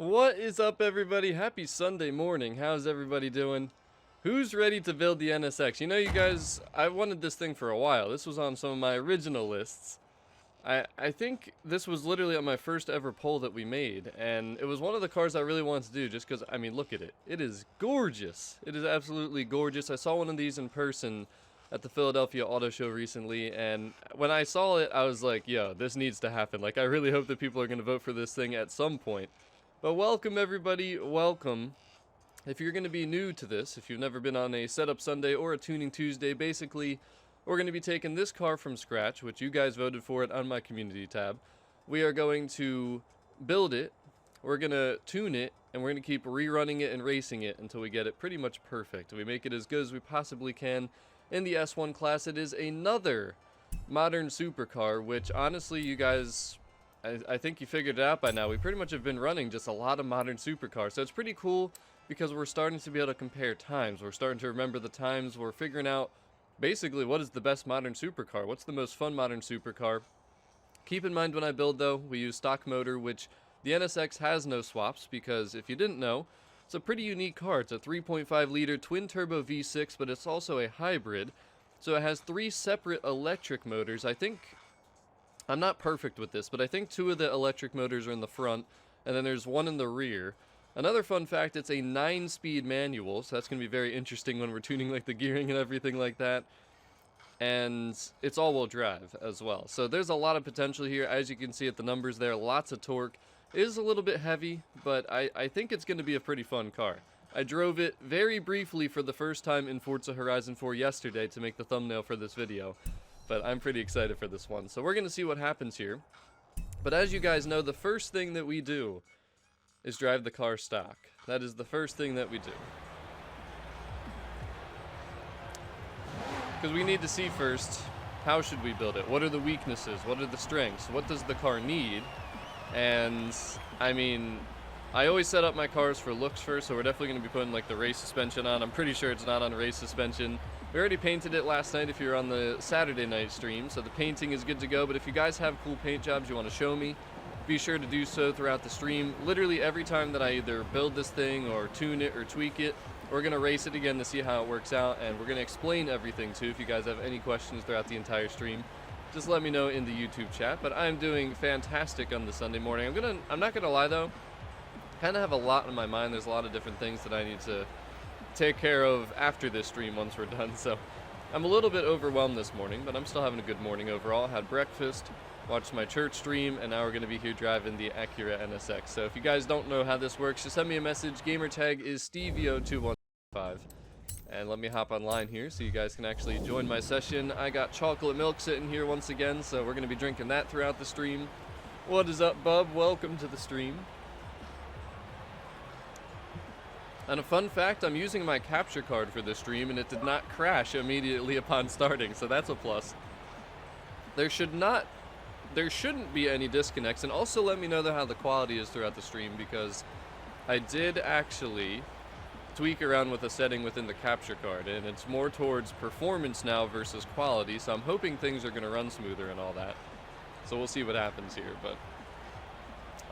What is up, everybody? Happy Sunday morning. How's everybody doing? Who's ready to build the NSX? You know, you guys, I wanted this thing for a while. This was on some of my original lists. I think this was literally on my first ever poll that we made, and it was one of the cars I really wanted to do just because, I mean, look at it. It is gorgeous. It is absolutely gorgeous. I saw one of these in person at the Philadelphia Auto Show recently, and when I saw it, I was like, yo, this needs to happen. Like, I really hope that people are going to vote for this thing at some point. But welcome, everybody. Welcome. If you're going to be new to this, if you've never been on a Setup Sunday or a Tuning Tuesday, basically, we're going to be taking this car from scratch, which you guys voted for it on my community tab. We are going to build it, we're going to tune it, and we're going to keep rerunning it and racing it until we get it pretty much perfect. We make it as good as we possibly can. In the S1 class, it is another modern supercar, which honestly, you guys, I think you figured it out by now. We pretty much have been running just a lot of modern supercars, so it's pretty cool because we're starting to be able to compare times. We're starting to remember the times. We're figuring out basically what is the best modern supercar, what's the most fun modern supercar. Keep in mind when I build, though, we use stock motor, which the NSX has no swaps because if you didn't know, it's a pretty unique car. It's a 3.5 liter twin turbo V6, but it's also a hybrid, so it has 3 separate electric motors. I think I'm not perfect with this, but I think 2 of the electric motors are in the front, and then there's 1 in the rear. Another fun fact, it's a 9-speed manual, so that's going to be very interesting when we're tuning like the gearing and everything like that. And it's all-wheel drive as well. So there's a lot of potential here. As you can see at the numbers there, lots of torque. It is a little bit heavy, but I think it's going to be a pretty fun car. I drove it very briefly for the first time in Forza Horizon 4 yesterday to make the thumbnail for this video. But I'm pretty excited for this one. So we're going to see what happens here. But as you guys know, the first thing that we do is drive the car stock. That is the first thing that we do. Because we need to see first, how should we build it? What are the weaknesses? What are the strengths? What does the car need? And, I mean, I always set up my cars for looks first, so we're definitely going to be putting like the race suspension on. I'm pretty sure it's not on race suspension. We already painted it last night if you're on the Saturday night stream, so the painting is good to go. But if you guys have cool paint jobs you want to show me, be sure to do so throughout the stream. Literally every time that I either build this thing or tune it or tweak it, we're going to race it again to see how it works out, and we're going to explain everything too. If you guys have any questions throughout the entire stream, just let me know in the YouTube chat. But I'm doing fantastic on the Sunday morning. I'm not going to lie though, kind of have a lot in my mind. There's a lot of different things that I need to take care of after this stream once we're done, so I'm a little bit overwhelmed this morning, but I'm still having a good morning overall. Had breakfast, watched my church stream, and now we're going to be here driving the Acura NSX. So if you guys don't know how this works, just send me a message. Gamer tag is Stevio215, and let me hop online here so you guys can actually join my session. I got chocolate milk sitting here once again, so we're going to be drinking that throughout the stream. What is up, bub? Welcome to the stream. And a fun fact, I'm using my capture card for this stream, and it did not crash immediately upon starting, so that's a plus. There shouldn't be any disconnects, and also let me know how the quality is throughout the stream, because I did actually tweak around with a setting within the capture card, and it's more towards performance now versus quality, so I'm hoping things are going to run smoother and all that. So we'll see what happens here, but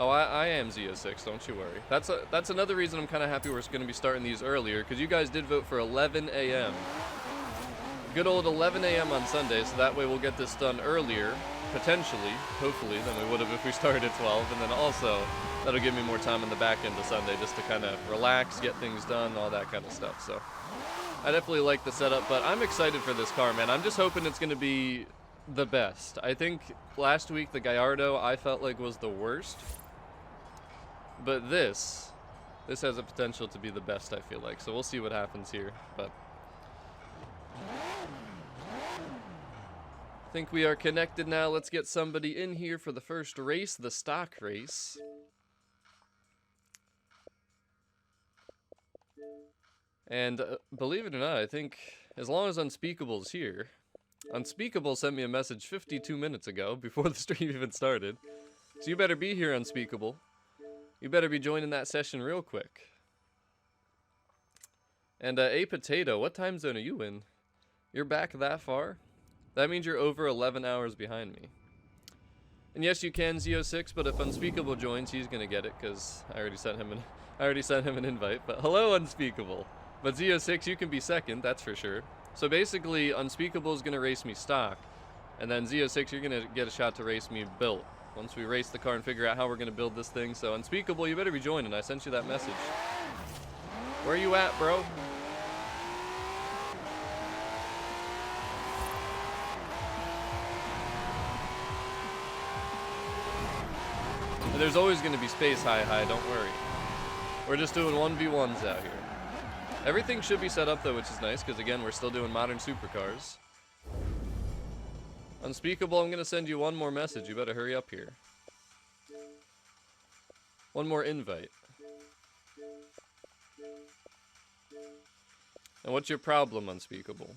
oh, I am Z06, don't you worry. That's another reason I'm kind of happy we're going to be starting these earlier, because you guys did vote for 11 a.m. Good old 11 a.m. on Sunday, so that way we'll get this done earlier, potentially, hopefully, than we would have if we started at 12, and then also, that'll give me more time in the back end of Sunday just to kind of relax, get things done, all that kind of stuff. So I definitely like the setup, but I'm excited for this car, man. I'm just hoping it's going to be the best. I think last week the Gallardo I felt like was the worst. But this has a potential to be the best, I feel like. So we'll see what happens here. But I think we are connected now. Let's get somebody in here for the first race, the stock race. And believe it or not, I think as long as Unspeakable's here. Unspeakable sent me a message 52 minutes ago before the stream even started. So you better be here, Unspeakable. You better be joining that session real quick. And A Potato, what time zone are you in? You're back that far? That means you're over 11 hours behind me. And yes, you can Z06, but if Unspeakable joins, he's gonna get it because I already sent him an invite. But hello, Unspeakable. But Z06, you can be second, that's for sure. So basically, Unspeakable is gonna race me stock, and then Z06, you're gonna get a shot to race me built. Once we race the car and figure out how we're gonna build this thing. So Unspeakable, you better be joining. I sent you that message. Where you at, bro? There's always going to be space high, don't worry. We're just doing 1v1s out here. Everything should be set up though, which is nice, because again, we're still doing modern supercars. Unspeakable, I'm going to send you one more message. You better hurry up here. One more invite. And what's your problem, Unspeakable?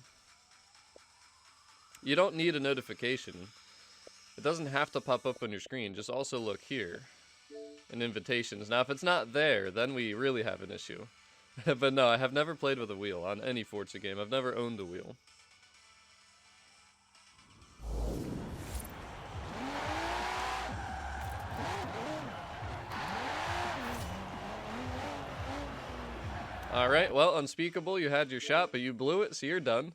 You don't need a notification. It doesn't have to pop up on your screen. Just also look here in invitations. Now, if it's not there, then we really have an issue. But no, I have never played with a wheel on any Forza game. I've never owned a wheel. Alright, well, Unspeakable, you had your shot, but you blew it, so you're done.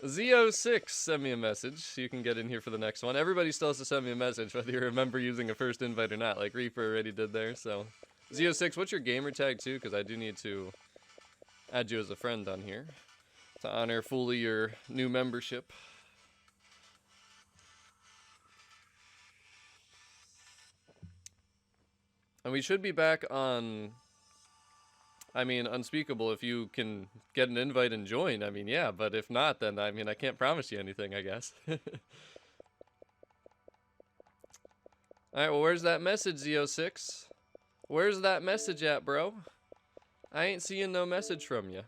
Z06 send me a message so you can get in here for the next one. Everybody still has to send me a message whether you remember using a first invite or not, like Reaper already did there. So Z06, what's your gamer tag too? Because I do need to add you as a friend on here to honor fully your new membership. And we should be back on, I mean, Unspeakable, if you can get an invite and join, I mean, yeah, but if not, then, I mean, I can't promise you anything, I guess. Alright, well, where's that message, Z06? Where's that message at, bro? I ain't seeing no message from you.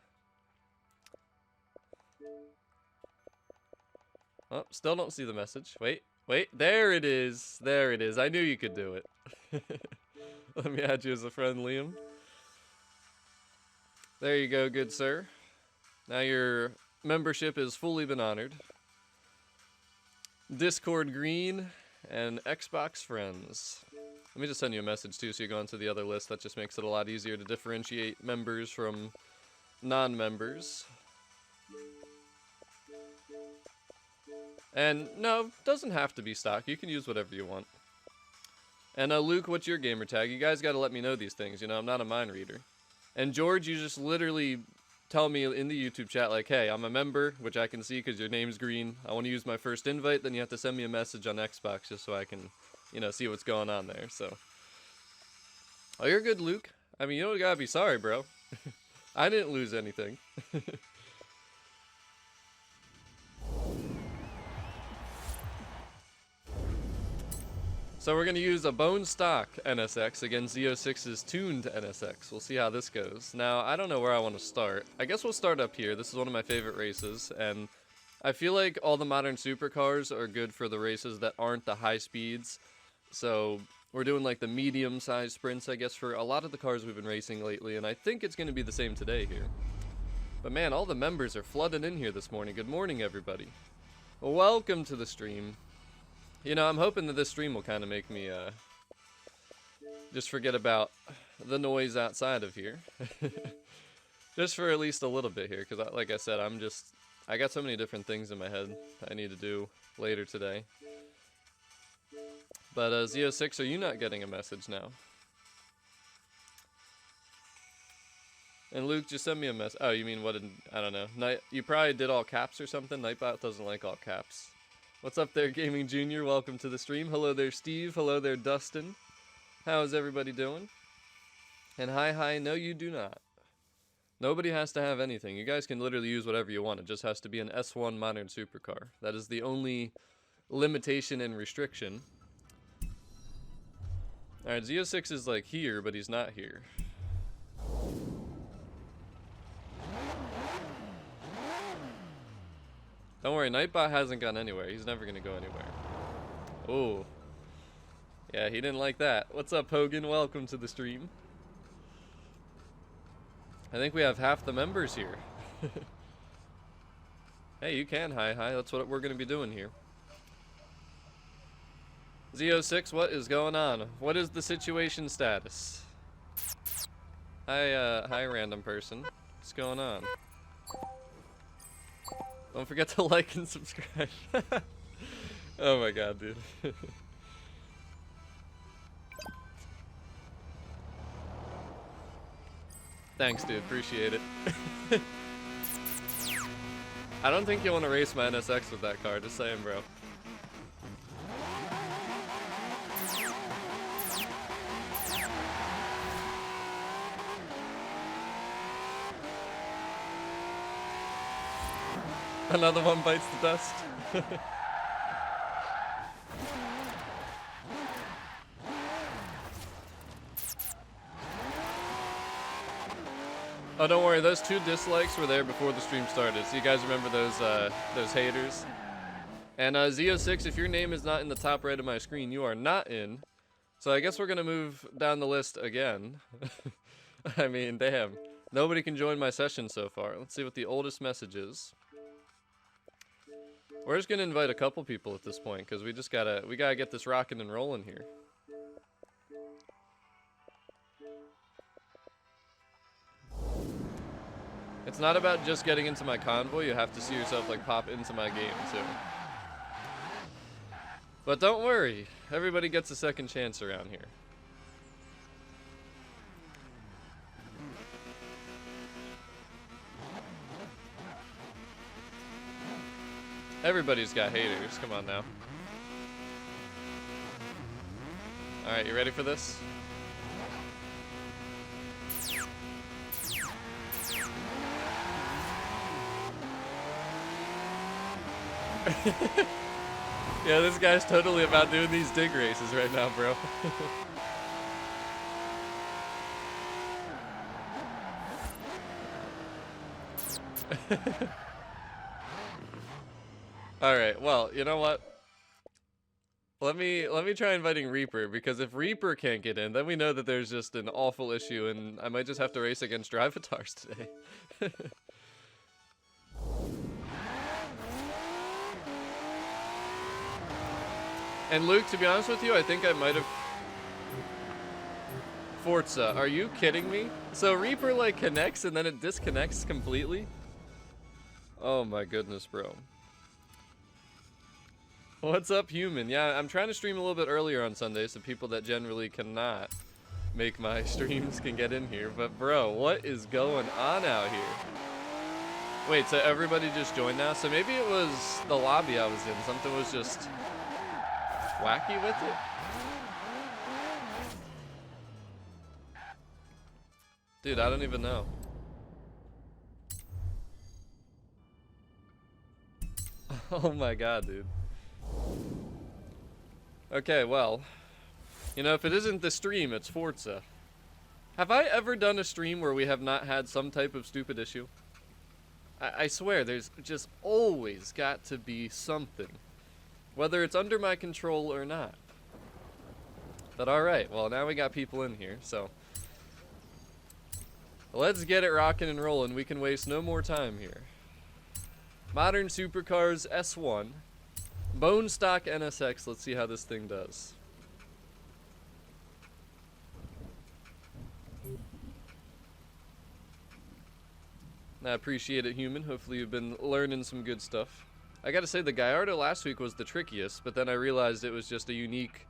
Oh, still don't see the message. Wait, there it is. There it is. I knew you could do it. Let me add you as a friend, Liam. There you go, good sir. Now your membership has fully been honored. Discord green and Xbox friends. Let me just send you a message too so you go onto the other list. That just makes it a lot easier to differentiate members from non-members. And no, doesn't have to be stock. You can use whatever you want. And Luke, what's your gamer tag? You guys gotta let me know these things, you know, I'm not a mind reader. And George, you just literally tell me in the YouTube chat, like, hey, I'm a member, which I can see because your name's green. I want to use my first invite. Then you have to send me a message on Xbox just so I can, you know, see what's going on there. So, oh, you're good, Luke. I mean, you don't gotta be sorry, bro. I didn't lose anything. So we're going to use a bone stock NSX against Z06's tuned NSX. We'll see how this goes. Now, I don't know where I want to start. I guess we'll start up here. This is one of my favorite races, and I feel like all the modern supercars are good for the races that aren't the high speeds. So we're doing like the medium-sized sprints, I guess, for a lot of the cars we've been racing lately, and I think it's going to be the same today here. But man, all the members are flooding in here this morning. Good morning, everybody. Welcome to the stream. You know, I'm hoping that this stream will kind of make me, just forget about the noise outside of here. Just for at least a little bit here, because like I said, I got so many different things in my head I need to do later today. But, Z06, are you not getting a message now? And Luke, just send me a message. Oh, you mean what did, I don't know. You probably did all caps or something? Nightbot doesn't like all caps. What's up there, Gaming Junior? Welcome to the stream. Hello there, Steve. Hello there, Dustin. How is everybody doing? And hi, no you do not. Nobody has to have anything. You guys can literally use whatever you want. It just has to be an S1 modern supercar. That is the only limitation and restriction. Alright, Z06 is like here, but he's not here. Don't worry, Nightbot hasn't gone anywhere. He's never gonna go anywhere. Oh. Yeah, he didn't like that. What's up, Hogan? Welcome to the stream. I think we have half the members here. Hey, you can hi. That's what we're gonna be doing here. Z06, what is going on? What is the situation status? Hi random person. What's going on? Don't forget to like and subscribe. Oh my god, dude. Thanks, dude. Appreciate it. I don't think you want to race my NSX with that car. Just saying, bro. Another one bites the dust. Oh, don't worry. Those 2 dislikes were there before the stream started. So you guys remember those haters. And Z06, if your name is not in the top right of my screen, you are not in. So I guess we're gonna move down the list again. I mean, damn. Nobody can join my session so far. Let's see what the oldest message is. We're just gonna invite a couple people at this point because we gotta get this rocking and rolling here. It's not about just getting into my convoy. You have to see yourself like pop into my game too. But don't worry, everybody gets a second chance around here. Everybody's got haters. Come on now. All right, you ready for this? Yeah, this guy's totally about doing these dig races right now, bro. Alright, well, you know what? Let me try inviting Reaper, because if Reaper can't get in, then we know that there's just an awful issue, and I might just have to race against drivatars today. And Luke, to be honest with you, I think I might have... Forza, are you kidding me? So Reaper like connects and then it disconnects completely? Oh my goodness, bro. What's up, human? Yeah, I'm trying to stream a little bit earlier on Sundays so people that generally cannot make my streams can get in here. But bro, what is going on out here? Wait, so everybody just joined now? So maybe it was the lobby I was in. Something was just wacky with it? Dude, I don't even know. Oh my god, dude. Okay, well, you know, if it isn't the stream, it's Forza. Have I ever done a stream where we have not had some type of stupid issue? I swear, there's just always got to be something. Whether it's under my control or not. But alright, well now we got people in here, so... let's get it rocking and rolling. We can waste no more time here. Modern Supercars S1. Bone stock NSX. Let's see how this thing does. I appreciate it, human. Hopefully you've been learning some good stuff. I gotta say, the Gallardo last week was the trickiest, but then I realized it was just a unique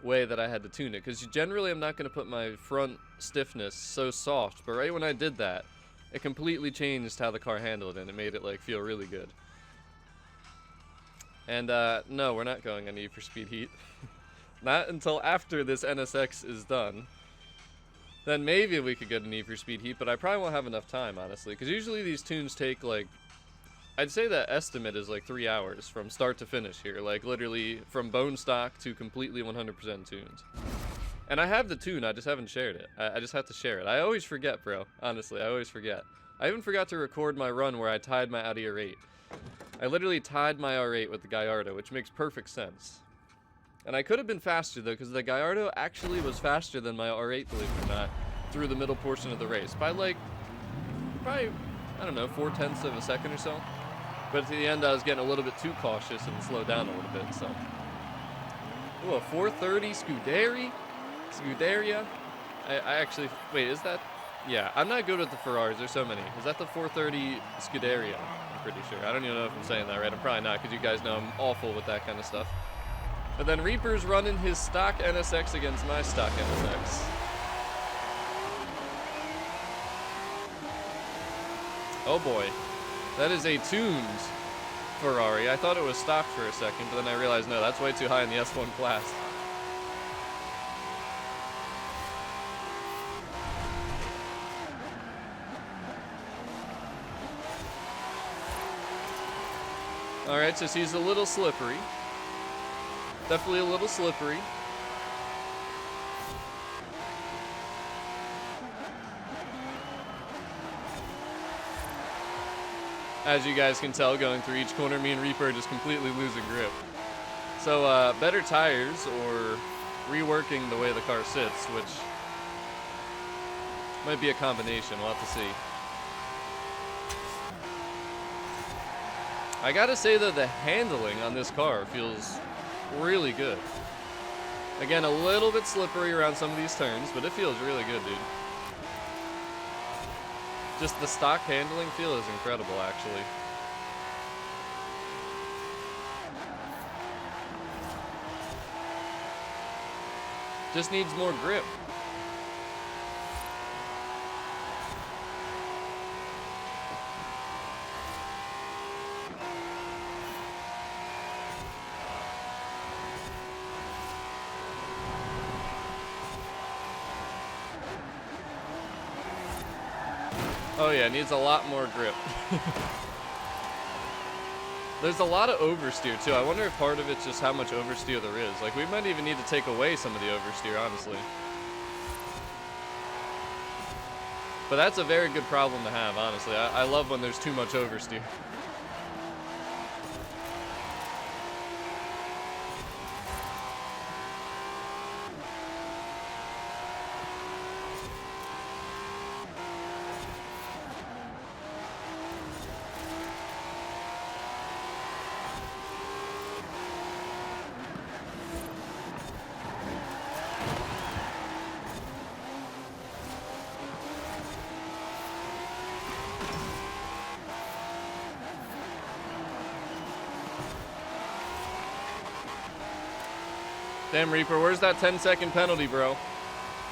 way that I had to tune it. Because generally I'm not gonna put my front stiffness so soft, but right when I did that, it completely changed how the car handled and it made it like feel really good. And no, we're not going on E for Speed Heat. Not until after this NSX is done. Then maybe we could get an E for Speed Heat, but I probably won't have enough time, honestly. Because usually these tunes take like, I'd say that estimate is like 3 hours from start to finish here. Like literally from bone stock to completely 100% tuned. And I have the tune, I just haven't shared it. I just have to share it. I always forget, bro. Honestly, I always forget. I even forgot to record my run where I tied my Audi R8. I literally tied my R8 with the Gallardo, which makes perfect sense. And I could have been faster though, because the Gallardo actually was faster than my R8, believe it or not, through the middle portion of the race. By like, probably, I don't know, 0.4 of a second or so. But at the end I was getting a little bit too cautious and slowed down a little bit, so. Ooh, a 430 Scuderia. I actually, wait, is that? Yeah, I'm not good with the Ferraris. There's so many. Is that the 430 Scuderia? I'm pretty sure. I don't even know if I'm saying that right. I'm probably not, because you guys know I'm awful with that kind of stuff. But then Reaper's running his stock NSX against my stock NSX. Oh boy. That is a tuned Ferrari. I thought it was stock for a second, but then I realized, no, that's way too high in the S1 class. Alright, so she's a little slippery. Definitely a little slippery. As you guys can tell, going through each corner, me and Reaper are just completely losing grip. So, better tires or reworking the way the car sits, which might be a combination. We'll have to see. I gotta say, though, the handling on this car feels really good. Again, a little bit slippery around some of these turns, but it feels really good, dude. Just the stock handling feel is incredible, actually. Just needs more grip. Oh yeah, it needs a lot more grip. There's a lot of oversteer too. I wonder if part of it's just how much oversteer there is. Like, we might even need to take away some of the oversteer, honestly. But that's a very good problem to have, honestly. I love when there's too much oversteer. Damn, Reaper, where's that 10-second penalty, bro?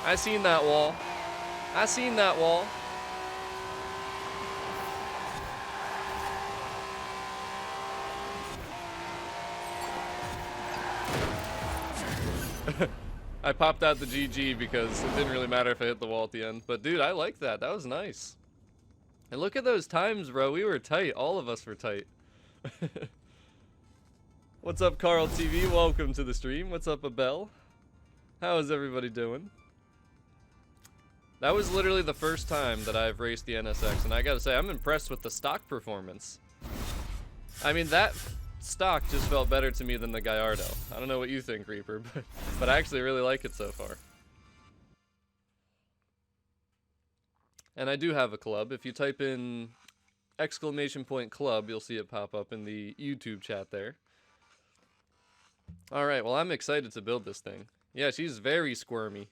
I seen that wall. I seen that wall. I popped out the GG because it didn't really matter if I hit the wall at the end. But dude, I like that. That was nice. And look at those times, bro. We were tight. All of us were tight. What's up, Carl TV? Welcome to the stream. What's up, Abel? How is everybody doing? That was literally the first time that I've raced the NSX, and I gotta say, I'm impressed with the stock performance. I mean, that stock just felt better to me than the Gallardo. I don't know what you think, Reaper, but I actually really like it so far. And I do have a club. If you type in !club, you'll see it pop up in the YouTube chat there. Alright, well, I'm excited to build this thing. Yeah, she's very squirmy.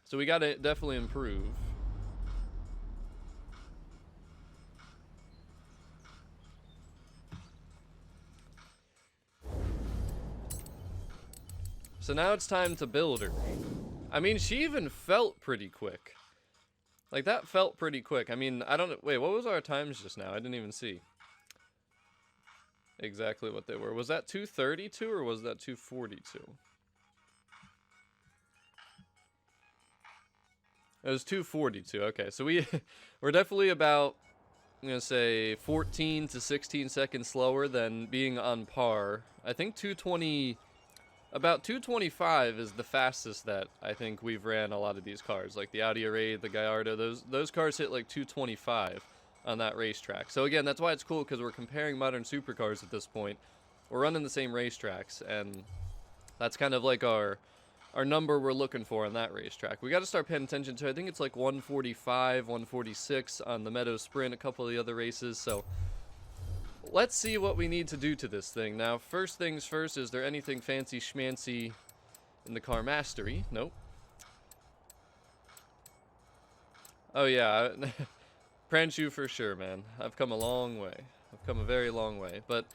So we gotta definitely improve. So now it's time to build her. I mean, she even felt pretty quick. Like, that felt pretty quick. I mean, I don't know. Wait, what was our times just now? I didn't even see exactly what they were. Was that 232 or was that 242? It was 242. Okay, so we're definitely about, I'm gonna say, 14 to 16 seconds slower than being on par. I think 220, about 225 is the fastest that I think we've ran a lot of these cars, like the Audi A8, the Gallardo. Those cars hit like 225 on that racetrack. So again, that's why it's cool, because we're comparing modern supercars at this point. We're running the same racetracks, and that's kind of like our number we're looking for on that racetrack. We got to start paying attention to, I think it's like 145, 146 on the Meadow Sprint, a couple of the other races. So let's see what we need to do to this thing. Now, first things first, is there anything fancy schmancy in the car mastery? Nope. Oh yeah, Pranshu for sure, man. I've come a long way. I've come a very long way. But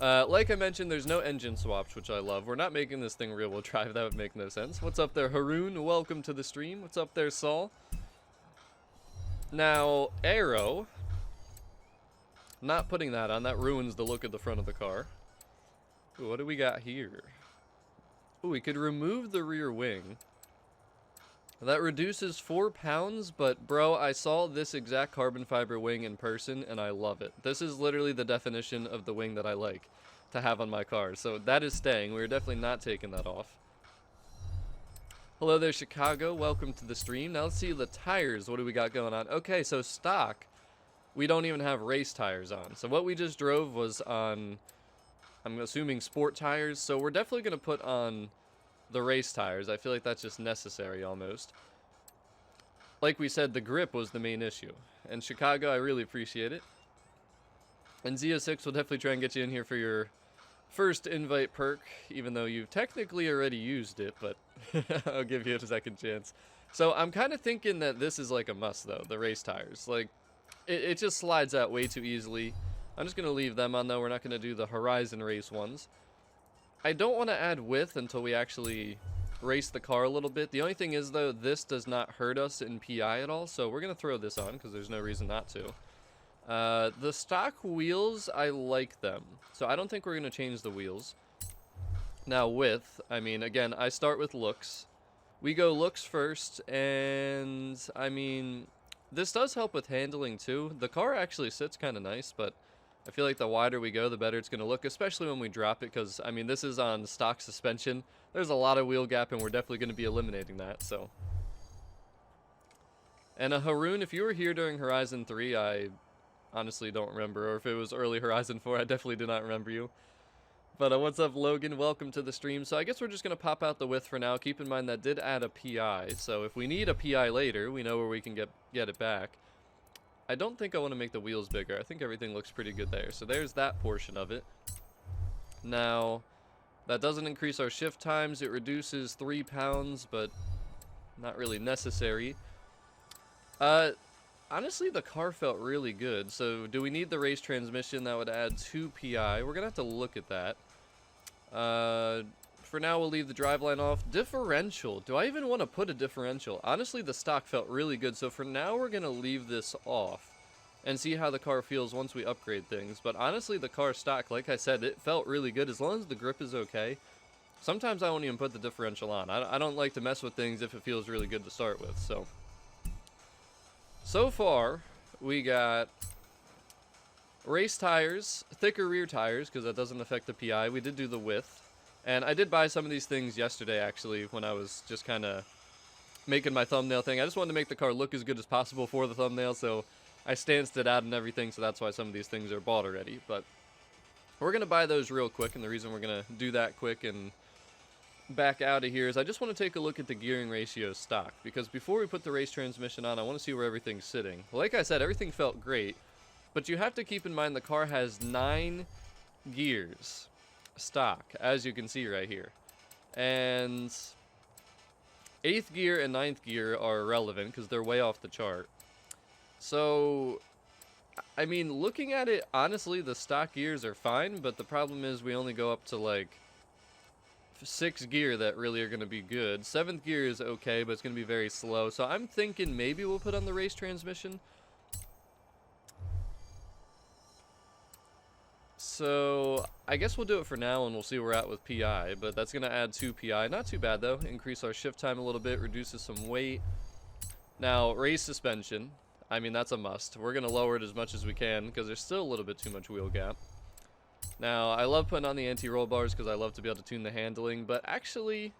like I mentioned, there's no engine swaps, which I love. We're not making this thing rear-wheel drive. That would make no sense. What's up there, Haroon? Welcome to the stream. What's up there, Saul? Now, Aero. Not putting that on. That ruins the look of the front of the car. Ooh, what do we got here? Ooh, we could remove the rear wing. That reduces 4 pounds, but bro, I saw this exact carbon fiber wing in person, and I love it. This is literally the definition of the wing that I like to have on my car. So that is staying. We're definitely not taking that off. Hello there, Chicago. Welcome to the stream. Now let's see the tires. What do we got going on? Okay, so stock, we don't even have race tires on. So what we just drove was on, I'm assuming, sport tires. So we're definitely going to put on the race tires. I feel like that's just necessary almost. Like we said, the grip was the main issue. And Chicago, I really appreciate it. And Zia6 will definitely try and get you in here for your first invite perk, even though you've technically already used it, but I'll give you a second chance. So I'm kind of thinking that this is like a must though, the race tires. Like, it just slides out way too easily. I'm just going to leave them on though. We're not going to do the Horizon race ones. I don't want to add width until we actually race the car a little bit. The only thing is, though, this does not hurt us in PI at all, so we're going to throw this on because there's no reason not to. The stock wheels, I like them, so I don't think we're going to change the wheels. Now, width, I mean, again, I start with looks. We go looks first, and, I mean, this does help with handling, too. The car actually sits kind of nice, but I feel like the wider we go, the better it's going to look, especially when we drop it, because, I mean, this is on stock suspension. There's a lot of wheel gap, and we're definitely going to be eliminating that, so. And Haroon, if you were here during Horizon 3, I honestly don't remember, or if it was early Horizon 4, I definitely do not remember you. But what's up, Logan? Welcome to the stream. So I guess we're just going to pop out the width for now. Keep in mind that did add a PI, so if we need a PI later, we know where we can get it back. I don't think I want to make the wheels bigger. I think everything looks pretty good there. So there's that portion of it. Now, that doesn't increase our shift times. It reduces 3 pounds, but not really necessary. Honestly, the car felt really good. So do we need the race transmission? That would add 2 PI. We're going to have to look at that. For now, we'll leave the driveline off. Differential. Do I even want to put a differential? Honestly, the stock felt really good. So for now, we're going to leave this off and see how the car feels once we upgrade things. But honestly, the car stock, like I said, it felt really good. As long as the grip is okay. Sometimes I won't even put the differential on. I don't like to mess with things if it feels really good to start with. So far, we got race tires, thicker rear tires, because that doesn't affect the PI. We did do the width. And I did buy some of these things yesterday, actually, when I was just kind of making my thumbnail thing. I just wanted to make the car look as good as possible for the thumbnail, so I stanced it out and everything, so that's why some of these things are bought already. But we're going to buy those real quick, and the reason we're going to do that quick and back out of here is I just want to take a look at the gearing ratio stock, because before we put the race transmission on, I want to see where everything's sitting. Like I said, everything felt great, but you have to keep in mind the car has 9 gears stock, as you can see right here, and 8th gear and 9th gear are irrelevant because they're way off the chart. So I mean, looking at it, honestly, the stock gears are fine, but the problem is we only go up to like 6 gear that really are going to be good. 7th gear is okay, but it's going to be very slow, so I'm thinking maybe we'll put on the race transmission. So I guess we'll do it for now, and we'll see where we're at with PI, but that's going to add 2 PI. Not too bad, though. Increase our shift time a little bit, reduces some weight. Now, race suspension, I mean, that's a must. We're going to lower it as much as we can, because there's still a little bit too much wheel gap. Now, I love putting on the anti-roll bars, because I love to be able to tune the handling, but actually,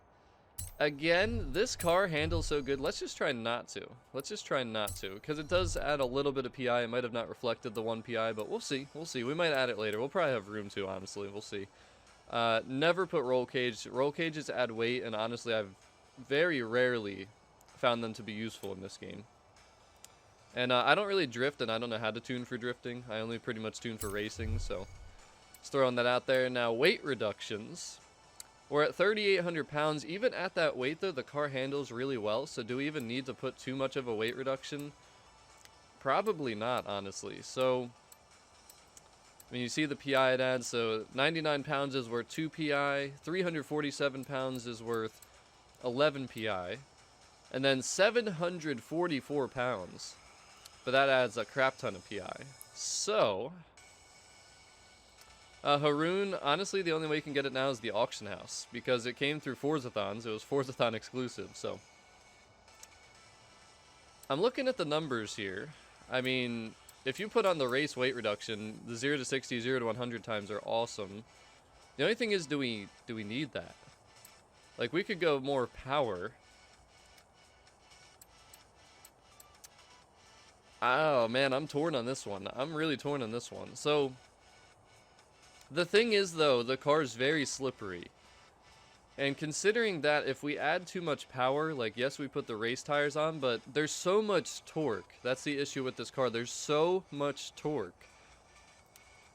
again, this car handles so good, let's just try not to. Let's just try not to, because it does add a little bit of PI. It might have not reflected the 1 PI, but we'll see. We'll see. We might add it later. We'll probably have room to, honestly. We'll see. Never put roll cage. Roll cages add weight, and honestly, I've very rarely found them to be useful in this game. And I don't really drift, and I don't know how to tune for drifting. I only pretty much tune for racing, so just throwing that out there. Now, weight reductions. We're at 3,800 pounds. Even at that weight, though, the car handles really well. So do we even need to put too much of a weight reduction? Probably not, honestly. So, I mean, you see the PI it adds. So 99 pounds is worth 2 PI. 347 pounds is worth 11 PI. And then 744 pounds. But that adds a crap ton of PI. So, Haroon, honestly, the only way you can get it now is the auction house. Because it came through Forzathons. It was Forzathon exclusive, so. I'm looking at the numbers here. I mean, if you put on the race weight reduction, the 0 to 60, 0 to 100 times are awesome. The only thing is, do we need that? Like, we could go more power. Oh, man, I'm torn on this one. I'm really torn on this one. So, the thing is, though, the car's very slippery. And considering that if we add too much power, like, yes, we put the race tires on, but there's so much torque. That's the issue with this car. There's so much torque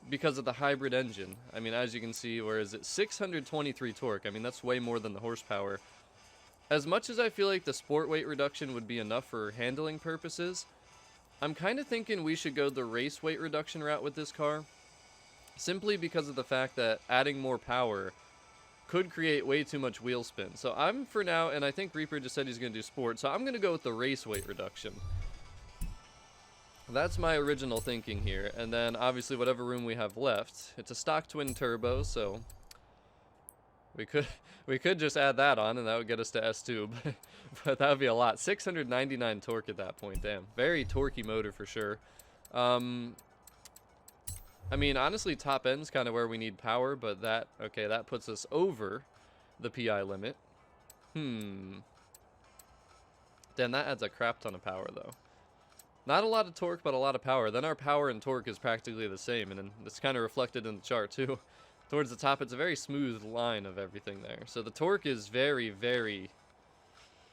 because of the hybrid engine. I mean, as you can see, where is it? 623 torque. I mean, that's way more than the horsepower. As much as I feel like the sport weight reduction would be enough for handling purposes, I'm kind of thinking we should go the race weight reduction route with this car, simply because of the fact that adding more power could create way too much wheel spin. So I'm, for now, and I think Reaper just said he's going to do sport, so I'm going to go with the race weight reduction. That's my original thinking here, and then obviously whatever room we have left. It's a stock twin turbo, so we could just add that on, and that would get us to S2, but that would be a lot. 699 torque at that point, damn. Very torquey motor for sure. I mean, honestly, top end's kind of where we need power, but that, okay, that puts us over the PI limit. Then that adds a crap ton of power, though. Not a lot of torque, but a lot of power. Then our power and torque is practically the same, and then it's kind of reflected in the chart, too. Towards the top, it's a very smooth line of everything there. So the torque is very, very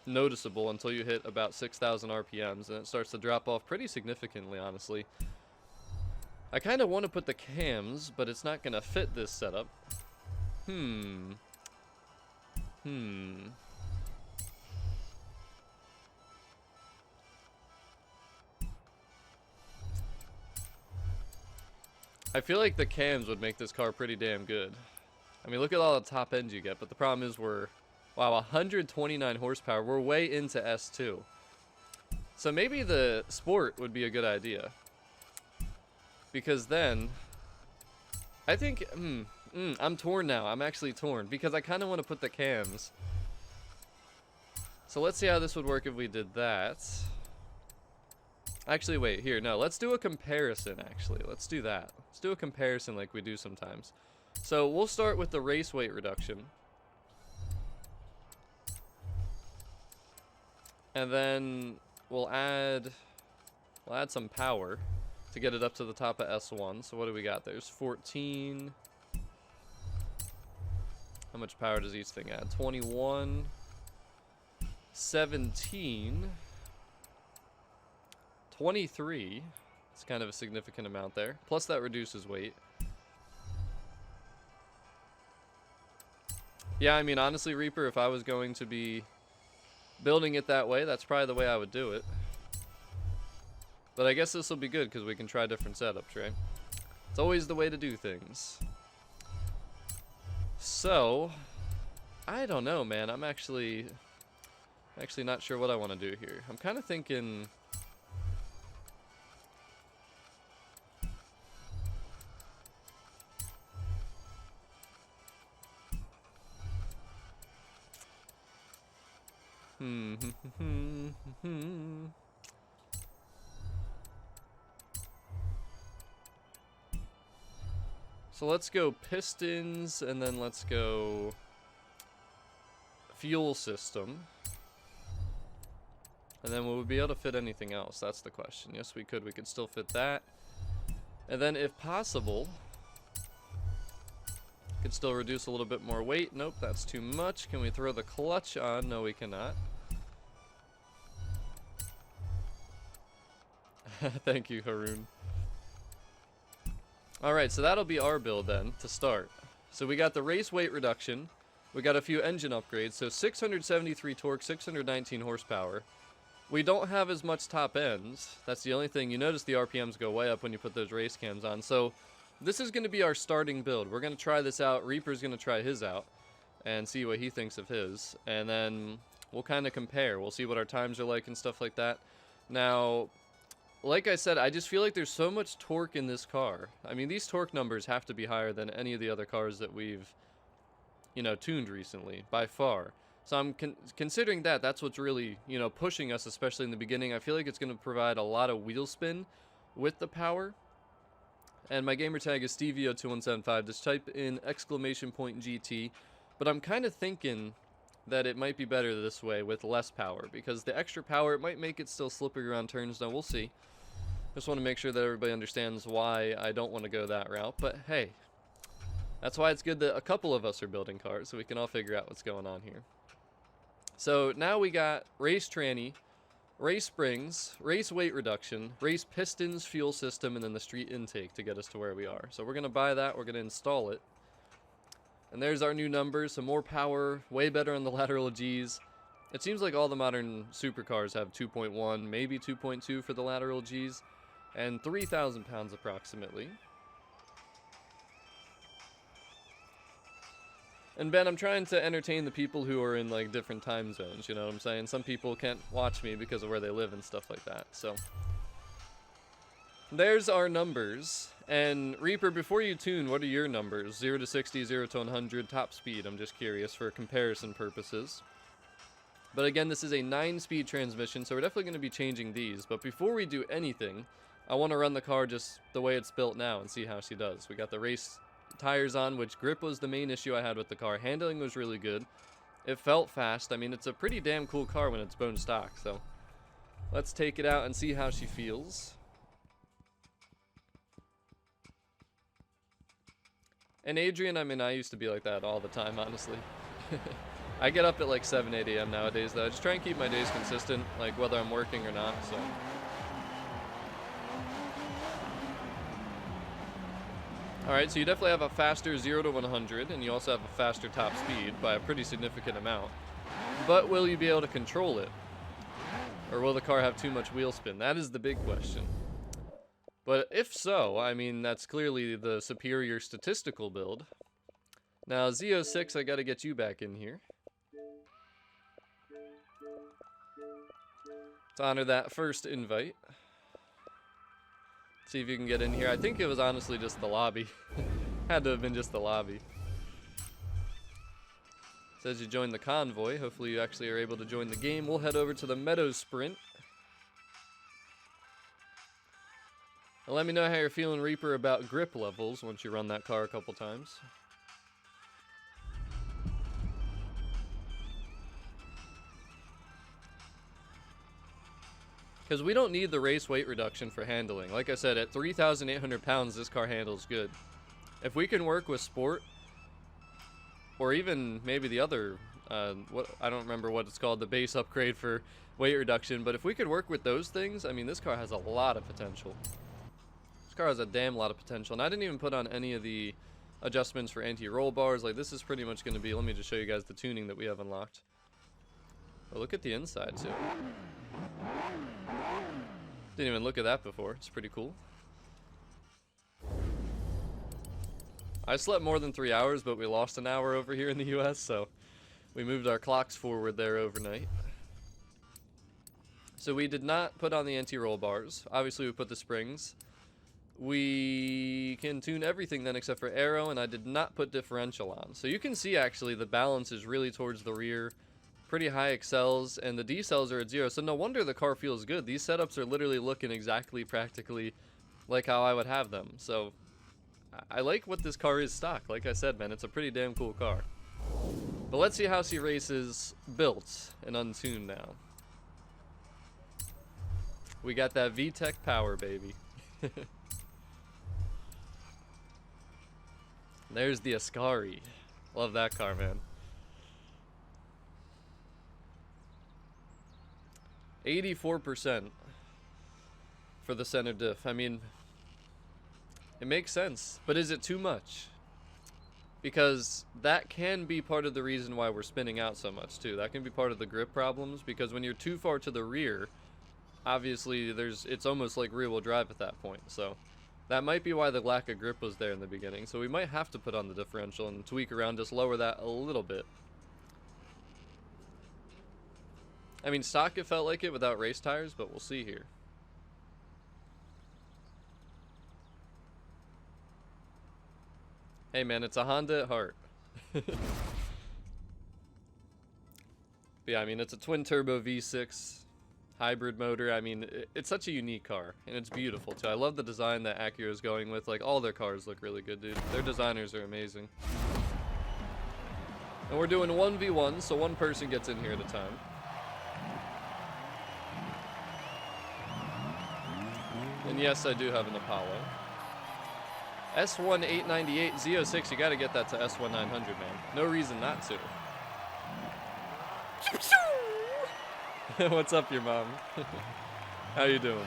noticeable until you hit about 6,000 RPMs, and it starts to drop off pretty significantly, honestly. I kind of want to put the cams, but it's not going to fit this setup. I feel like the cams would make this car pretty damn good. I mean, look at all the top ends you get, but the problem is wow, 129 horsepower. We're way into S2. So maybe the sport would be a good idea. Because then, I think, I'm torn now. I'm actually torn because I kind of want to put the cams. So let's see how this would work if we did that. Actually, wait, here, no, let's do a comparison, actually. Let's do that. Let's do a comparison like we do sometimes. So we'll start with the race weight reduction. And then we'll add some power to get it up to the top of S1. So what do we got? There's 14. How much power does each thing add? 21. 17. 23. It's kind of a significant amount there. Plus that reduces weight. Yeah, I mean, honestly, Reaper, if I was going to be building it that way, that's probably the way I would do it. But I guess this will be good because we can try different setups, right? It's always the way to do things. So, I don't know, man. I'm actually not sure what I want to do here. I'm kind of thinking... So let's go pistons, and then let's go fuel system. And then will we be able to fit anything else? That's the question. Yes, we could. We could still fit that. And then if possible, could still reduce a little bit more weight. Nope, that's too much. Can we throw the clutch on? No, we cannot. Thank you, Haroon. Alright, so that'll be our build then, to start. So we got the race weight reduction. We got a few engine upgrades. So 673 torque, 619 horsepower. We don't have as much top ends. That's the only thing. You notice the RPMs go way up when you put those race cams on. So this is going to be our starting build. We're going to try this out. Reaper's going to try his out and see what he thinks of his. And then we'll kind of compare. We'll see what our times are like and stuff like that. Now, like I said, I just feel like there's so much torque in this car. I mean, these torque numbers have to be higher than any of the other cars that we've, you know, tuned recently, by far. So I'm considering that, that's what's really, you know, pushing us, especially in the beginning. I feel like it's going to provide a lot of wheel spin with the power. And my gamer tag is StevieO2175. Just type in !GT. But I'm kind of thinking that it might be better this way with less power, because the extra power, it might make it still slippery around turns. Now, we'll see. Just want to make sure that everybody understands why I don't want to go that route. But hey, that's why it's good that a couple of us are building cars, so we can all figure out what's going on here. So now we got race tranny, race springs, race weight reduction, race pistons, fuel system, and then the street intake to get us to where we are. So we're going to buy that, we're going to install it. And there's our new numbers, some more power, way better on the lateral Gs. It seems like all the modern supercars have 2.1, maybe 2.2 for the lateral Gs, and 3,000 pounds approximately. And Ben, I'm trying to entertain the people who are in like different time zones, you know what I'm saying? Some people can't watch me because of where they live and stuff like that, so. There's our numbers. And Reaper, before you tune, what are your numbers? 0 to 60, 0 to 100, top speed, I'm just curious for comparison purposes. But again, this is a 9-speed transmission, so we're definitely going to be changing these. But before we do anything, I want to run the car just the way it's built now and see how she does. We got the race tires on, which grip was the main issue I had with the car. Handling was really good. It felt fast. I mean, it's a pretty damn cool car when it's bone stock, so let's take it out and see how she feels. And Adrian, I mean, I used to be like that all the time, honestly. I get up at like 7, 8 a.m. nowadays, though. I just try and keep my days consistent, like whether I'm working or not, so. Alright, so you definitely have a faster 0 to 100, and you also have a faster top speed by a pretty significant amount. But will you be able to control it? Or will the car have too much wheel spin? That is the big question. But if so, I mean, that's clearly the superior statistical build. Now, Z06, I gotta get you back in here. To honor that first invite. See if you can get in here. I think it was honestly just the lobby. Had to have been just the lobby. Says you joined the convoy. Hopefully you actually are able to join the game. We'll head over to the Meadow Sprint. And let me know how you're feeling, Reaper, about grip levels once you run that car a couple times. Because we don't need the race weight reduction for handling. Like I said, at 3,800 pounds, this car handles good. If we can work with sport, or even maybe the other, what I don't remember what it's called, the base upgrade for weight reduction, but if we could work with those things, I mean, this car has a lot of potential. This car has a damn lot of potential, and I didn't even put on any of the adjustments for anti-roll bars. Like, this is pretty much going to be, let me just show you guys the tuning that we have unlocked. Oh, look at the inside, too. Didn't even look at that before. It's pretty cool. I slept more than 3 hours, but we lost an hour over here in the US, so we moved our clocks forward there overnight. So we did not put on the anti-roll bars. Obviously, we put the springs. We can tune everything then except for Aero, and I did not put differential on. So you can see, actually, the balance is really towards the rear. Pretty high accels, and the decels are at 0, so no wonder the car feels good. These setups are literally looking exactly, practically, like how I would have them. So I like what this car is stock. Like I said, man, it's a pretty damn cool car. But let's see how she races built and untuned now. We got that VTEC power, baby. There's the Ascari. Love that car, man. 84% for the center diff. I mean, it makes sense, but is it too much? Because that can be part of the reason why we're spinning out so much too. That can be part of the grip problems, because when you're too far to the rear, obviously it's almost like rear wheel drive at that point. So that might be why the lack of grip was there in the beginning. So we might have to put on the differential and tweak around, just lower that a little bit. I mean, stock it felt like it without race tires, but we'll see here. Hey man, it's a Honda at heart. But yeah, I mean, it's a twin turbo V6 hybrid motor. I mean, it's such a unique car, and it's beautiful too. I love the design that Acura is going with. Like, all their cars look really good, dude. Their designers are amazing. And we're doing 1v1, so one person gets in here at a time. And yes, I do have an Apollo. S1 898 Z06, you gotta get that to S1 900, man. No reason not to. What's up, your mom? How you doing?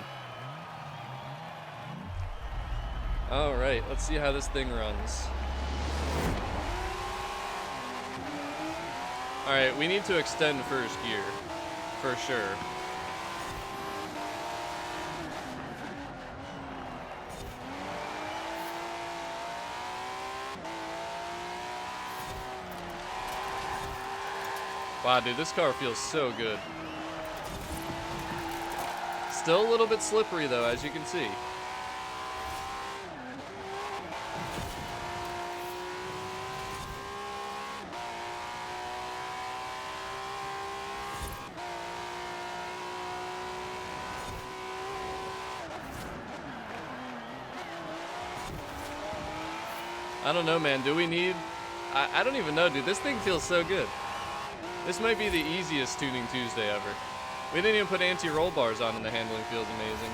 Alright, let's see how this thing runs. Alright, we need to extend first gear. For sure. Wow, dude, this car feels so good. Still a little bit slippery, though, as you can see. I don't know, man. Do we need... I don't even know, dude. This thing feels so good. This might be the easiest Tuning Tuesday ever. We didn't even put anti-roll bars on, and the handling feels amazing.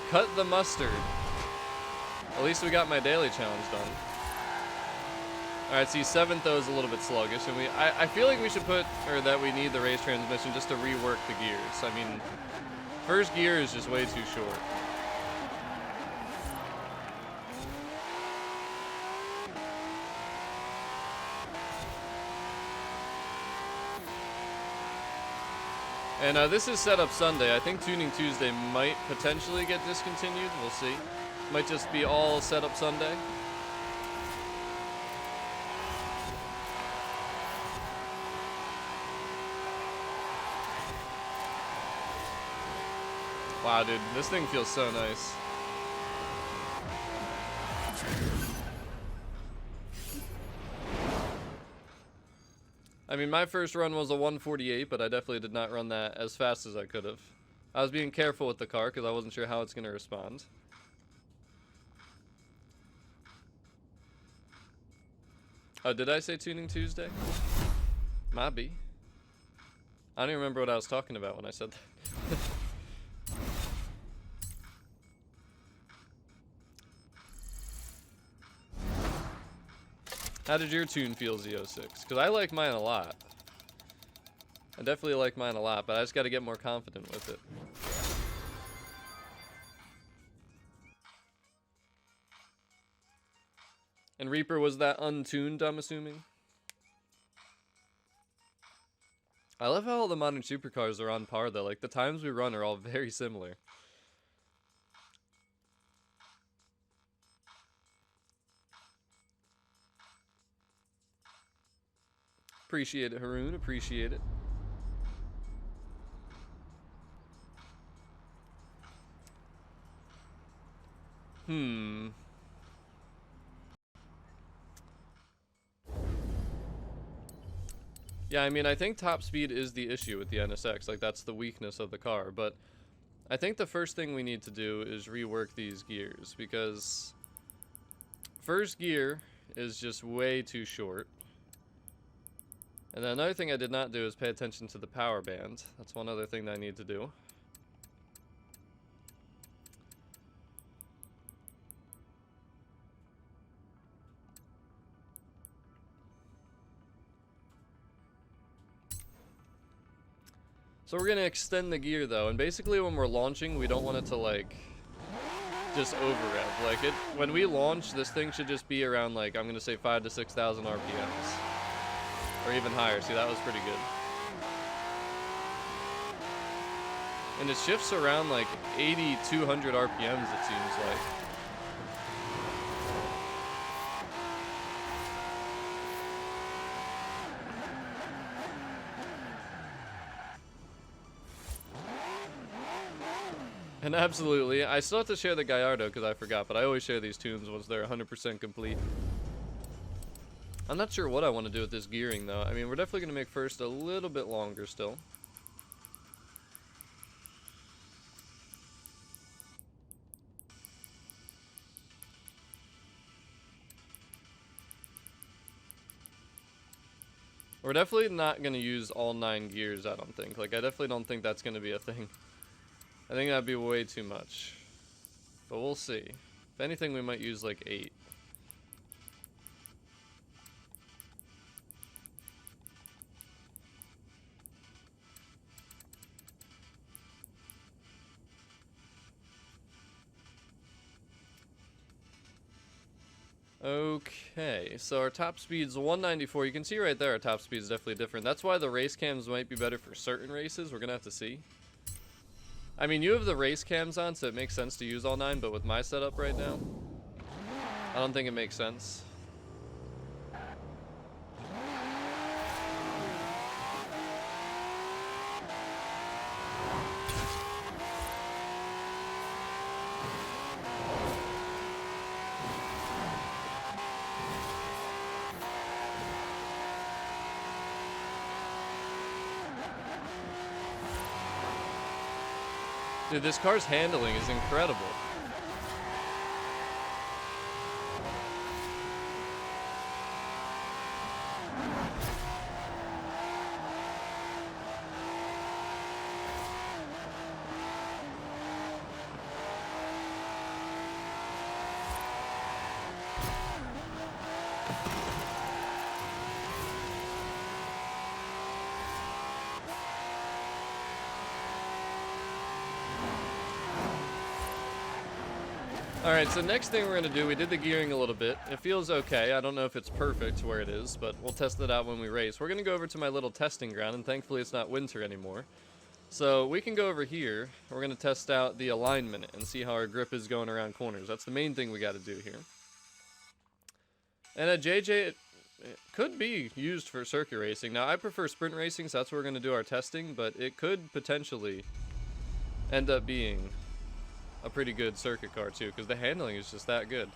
Cut the mustard. At least we got my daily challenge done. Alright, see, 7th though is a little bit sluggish, and I feel like we should put, or that we need the race transmission just to rework the gears. I mean, first gear is just way too short. And this is Setup Sunday. I think Tuning Tuesday might potentially get discontinued. We'll see. Might just be all Setup Sunday. Wow, dude, this thing feels so nice. I mean, my first run was a 148, but I definitely did not run that as fast as I could have. I was being careful with the car because I wasn't sure how it's going to respond. Oh, did I say Tuning Tuesday? Might be. I don't even remember what I was talking about when I said that. How did your tune feel, Z06? Because I like mine a lot. I definitely like mine a lot, but I just got to get more confident with it. And Reaper, was that untuned, I'm assuming? I love how all the modern supercars are on par, though. Like, the times we run are all very similar. Appreciate it, Haroon. Appreciate it. Yeah, I mean, I think top speed is the issue with the NSX. Like, that's the weakness of the car. But I think the first thing we need to do is rework these gears, because first gear is just way too short. And then another thing I did not do is pay attention to the power band. That's one other thing that I need to do. So we're gonna extend the gear though, and basically when we're launching, we don't want it to like just over rev. Like when we launch, this thing should just be around like, I'm gonna say 5,000 to 6,000 RPMs. Or even higher. See, that was pretty good. And it shifts around like 8,200 RPMs, it seems like. And absolutely, I still have to share the Gallardo because I forgot, but I always share these tunes once they're 100% complete. I'm not sure what I want to do with this gearing though. I mean, we're definitely going to make first a little bit longer still. We're definitely not going to use all 9 gears, I don't think. Like, I definitely don't think that's going to be a thing. I think that'd be way too much. But we'll see. If anything, we might use like 8. Okay, so our top speed's 194. You can see right there our top speed is definitely different. That's why the race cams might be better for certain races. We're going to have to see. I mean, you have the race cams on, so it makes sense to use all 9, but with my setup right now, I don't think it makes sense. Dude, this car's handling is incredible. Alright, so next thing we're going to do, we did the gearing a little bit. It feels okay. I don't know if it's perfect where it is, but we'll test it out when we race. We're going to go over to my little testing ground, and thankfully it's not winter anymore. So we can go over here. We're going to test out the alignment and see how our grip is going around corners. That's the main thing we got to do here. And a JJ, it could be used for circuit racing. Now, I prefer sprint racing, so that's where we're going to do our testing, but it could potentially end up being a pretty good circuit car too, because the handling is just that good.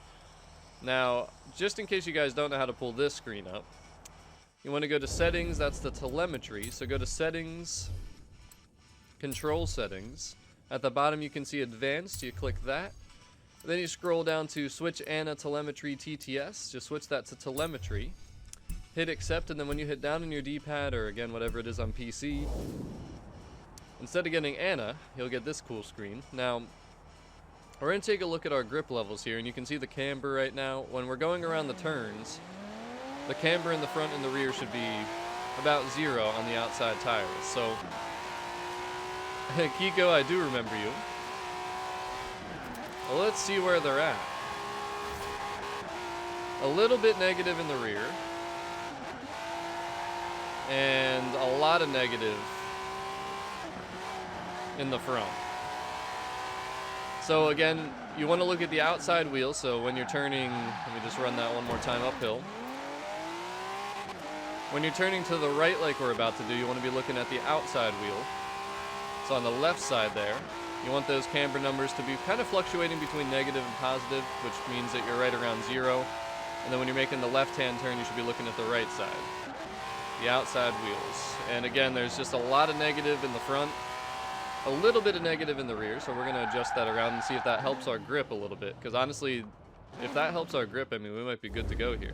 Now, just in case you guys don't know how to pull this screen up, you want to go to settings. That's the telemetry. So go to settings, control settings. At the bottom you can see advanced. You click that. Then you scroll down to switch ANA telemetry TTS. Just switch that to telemetry. Hit accept, and then when you hit down on your D-pad, or again whatever it is on PC, instead of getting ANA, you'll get this cool screen. Now, we're going to take a look at our grip levels here, and you can see the camber right now. When we're going around the turns, the camber in the front and the rear should be about 0 on the outside tires. So, Kiko, I do remember you. Well, let's see where they're at. A little bit negative in the rear, and a lot of negative in the front. So again, you want to look at the outside wheel. So when you're turning, let me just run that one more time uphill. When you're turning to the right like we're about to do, you want to be looking at the outside wheel. So on the left side there, you want those camber numbers to be kind of fluctuating between negative and positive, which means that you're right around 0. And then when you're making the left-hand turn, you should be looking at the right side, the outside wheels. And again, there's just a lot of negative in the front, a little bit of negative in the rear, so we're going to adjust that around and see if that helps our grip a little bit. Because honestly, if that helps our grip, I mean, we might be good to go here.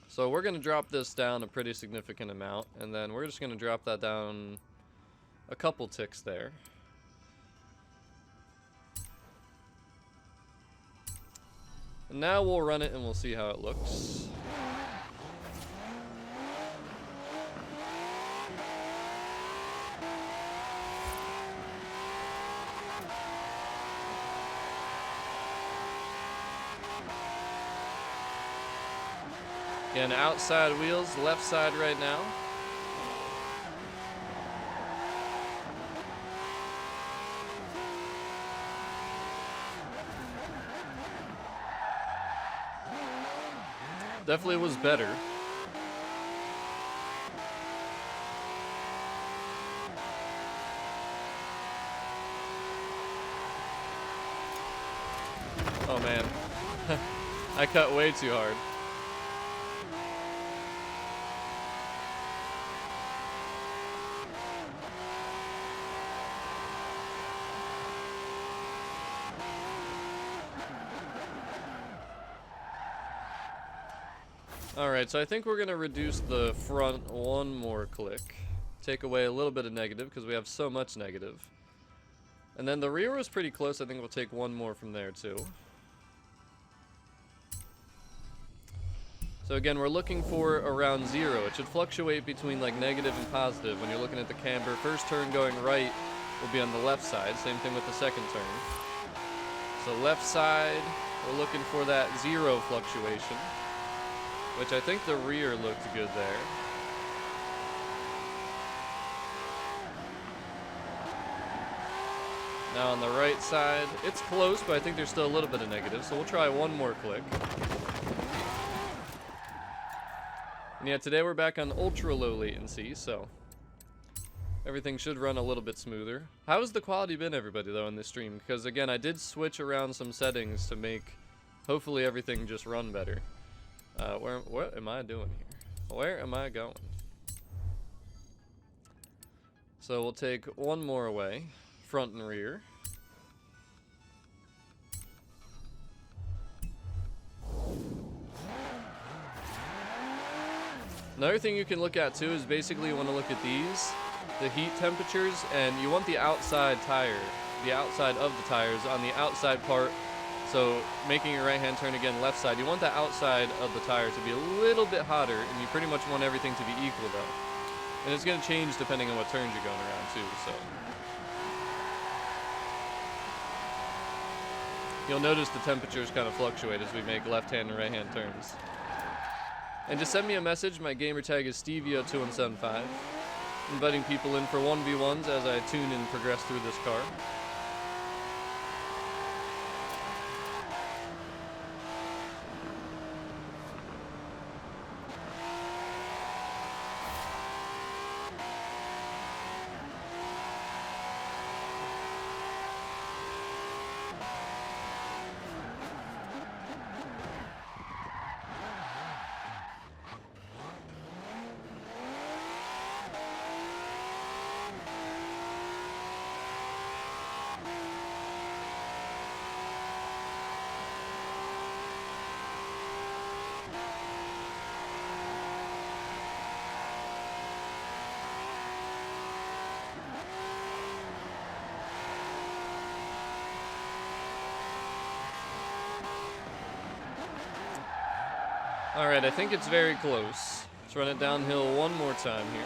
So we're going to drop this down a pretty significant amount, and then we're just going to drop that down a couple ticks there. And now we'll run it and we'll see how it looks. Again, outside wheels, left side right now. Definitely was better. Oh man, I cut way too hard. Alright, so I think we're going to reduce the front one more click. Take away a little bit of negative because we have so much negative. And then the rear was pretty close. I think we'll take one more from there too. So again, we're looking for around 0. It should fluctuate between like negative and positive. When you're looking at the camber, first turn going right will be on the left side. Same thing with the second turn. So left side, we're looking for that 0 fluctuation, which I think the rear looked good there. Now on the right side, it's close, but I think there's still a little bit of negative, so we'll try one more click. And yeah, today we're back on ultra low latency, so everything should run a little bit smoother. How has the quality been, everybody, though, in this stream? Because again, I did switch around some settings to make hopefully everything just run better. What am I doing here? Where am I going? So we'll take one more away, front and rear. Another thing you can look at too is basically you want to look at these, the heat temperatures, and you want the outside tire, the outside of the tires on the outside part. So making your right hand turn again left side, you want the outside of the tire to be a little bit hotter, and you pretty much want everything to be equal though. And it's going to change depending on what turns you're going around too, so. You'll notice the temperatures kind of fluctuate as we make left hand and right hand turns. And just send me a message, my gamer tag is Stevio2175. Inviting people in for 1v1s as I tune and progress through this car. Alright, I think it's very close. Let's run it downhill one more time here.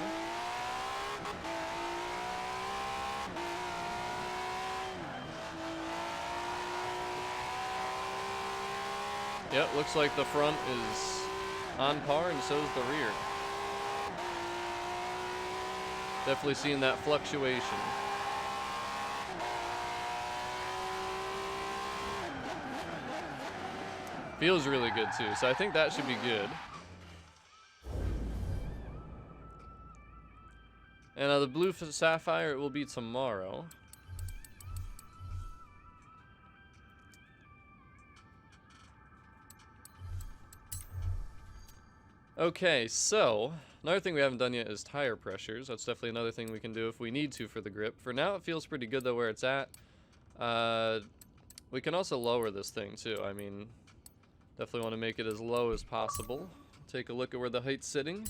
Yep, looks like the front is on par and so is the rear. Definitely seeing that fluctuation. Feels really good too, so I think that should be good. And the blue sapphire, it will be tomorrow. Okay, so another thing we haven't done yet is tire pressures. That's definitely another thing we can do if we need to for the grip. For now, it feels pretty good though where it's at. We can also lower this thing too. I mean, definitely want to make it as low as possible. Take a look at where the height's sitting.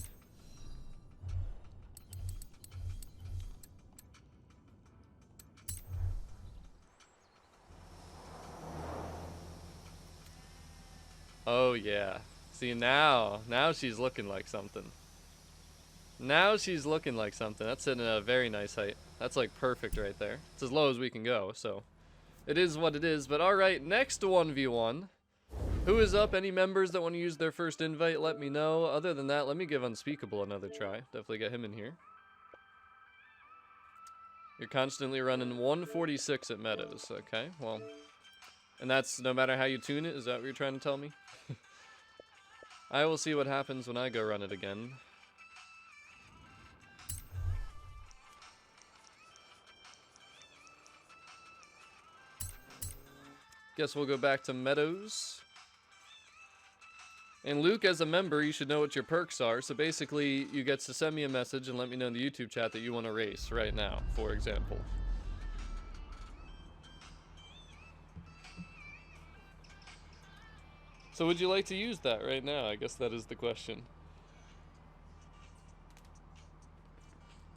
Oh yeah. See, now she's looking like something. Now she's looking like something. That's in a very nice height. That's like perfect right there. It's as low as we can go, so it is what it is. But all right, next 1v1. Who is up? Any members that want to use their first invite, let me know. Other than that, let me give Unspeakable another try. Definitely get him in here. You're constantly running 146 at Meadows. Okay, well, and that's no matter how you tune it? Is that what you're trying to tell me? I will see what happens when I go run it again. Guess we'll go back to Meadows. And Luke, as a member, you should know what your perks are. So basically, you get to send me a message and let me know in the YouTube chat that you want to race right now, for example. So would you like to use that right now? I guess that is the question.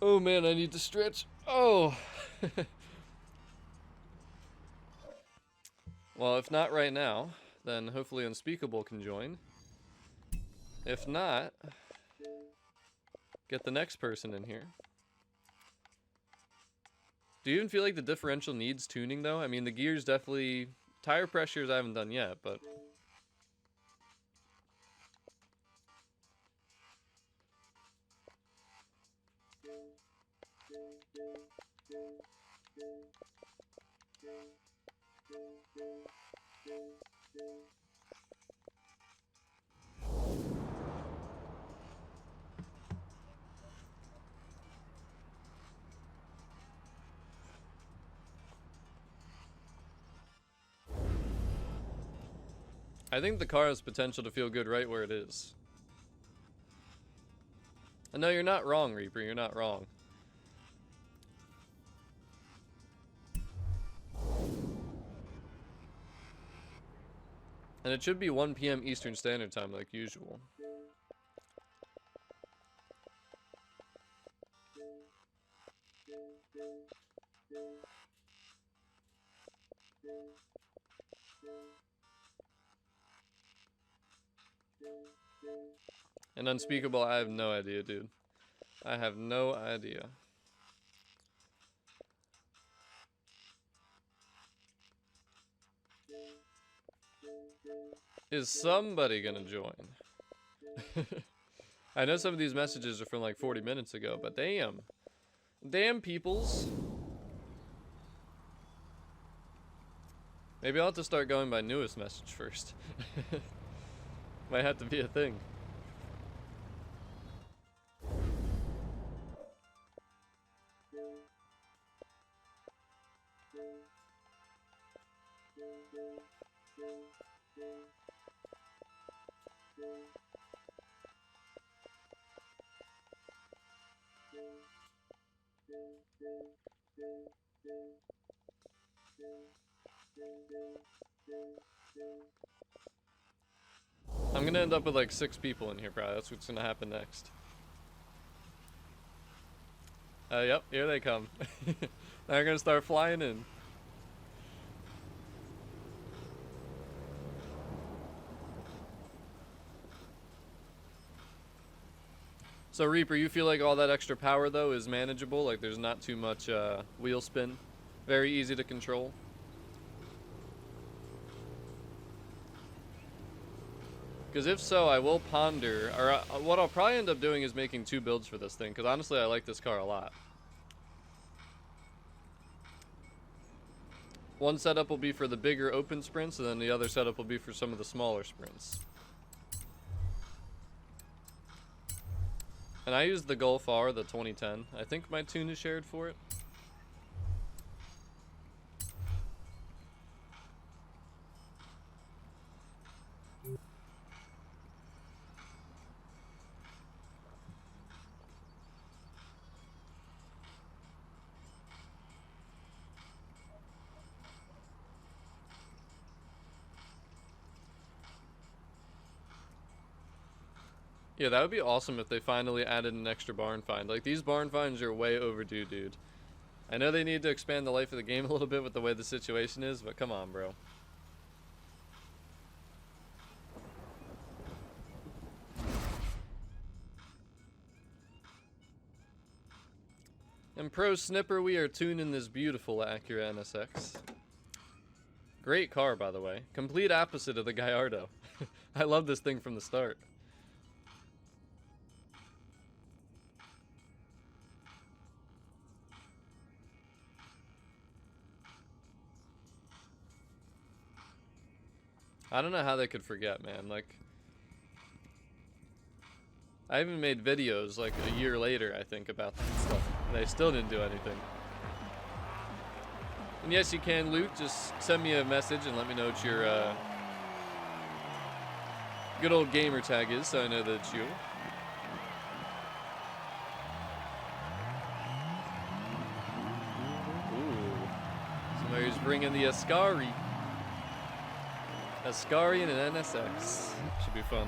Oh man, I need to stretch. Oh! Well, if not right now, then hopefully Unspeakable can join. If not, get the next person in here. Do you even feel like the differential needs tuning though? I mean, the gears definitely... Tire pressures I haven't done yet, but... I think the car has potential to feel good right where it is. And no, you're not wrong, Reaper. You're not wrong. And it should be 1 p.m. Eastern Standard Time like usual. And Unspeakable, I have no idea, dude. I have no idea. Is somebody gonna join? I know some of these messages are from like 40 minutes ago, but damn. Damn, peoples. Maybe I'll have to start going by newest message first. Might have to be a thing. I'm gonna end up with like 6 people in here probably. That's what's gonna happen next. Yep, here they come. They're gonna start flying in. So Reaper, you feel like all that extra power though is manageable? Like there's not too much wheel spin? Very easy to control? Because if so, I will ponder, or what I'll probably end up doing is making 2 builds for this thing, because honestly I like this car a lot. One setup will be for the bigger open sprints, and then the other setup will be for some of the smaller sprints. And I used the Golf R, the 2010. I think my tune is shared for it. Yeah, that would be awesome if they finally added an extra barn find. Like, these barn finds are way overdue, dude. I know they need to expand the life of the game a little bit with the way the situation is, but come on, bro. And Pro Snipper, we are tuning this beautiful Acura NSX. Great car, by the way. Complete opposite of the Gallardo. I love this thing from the start. I don't know how they could forget, man. Like, I even made videos like a year later, I think, about that stuff. And they still didn't do anything. And yes, you can loot. Just send me a message and let me know what your good old gamer tag is, so I know that it's you. Ooh. Somebody's bringing the Ascari. Ascari and an NSX. Should be fun.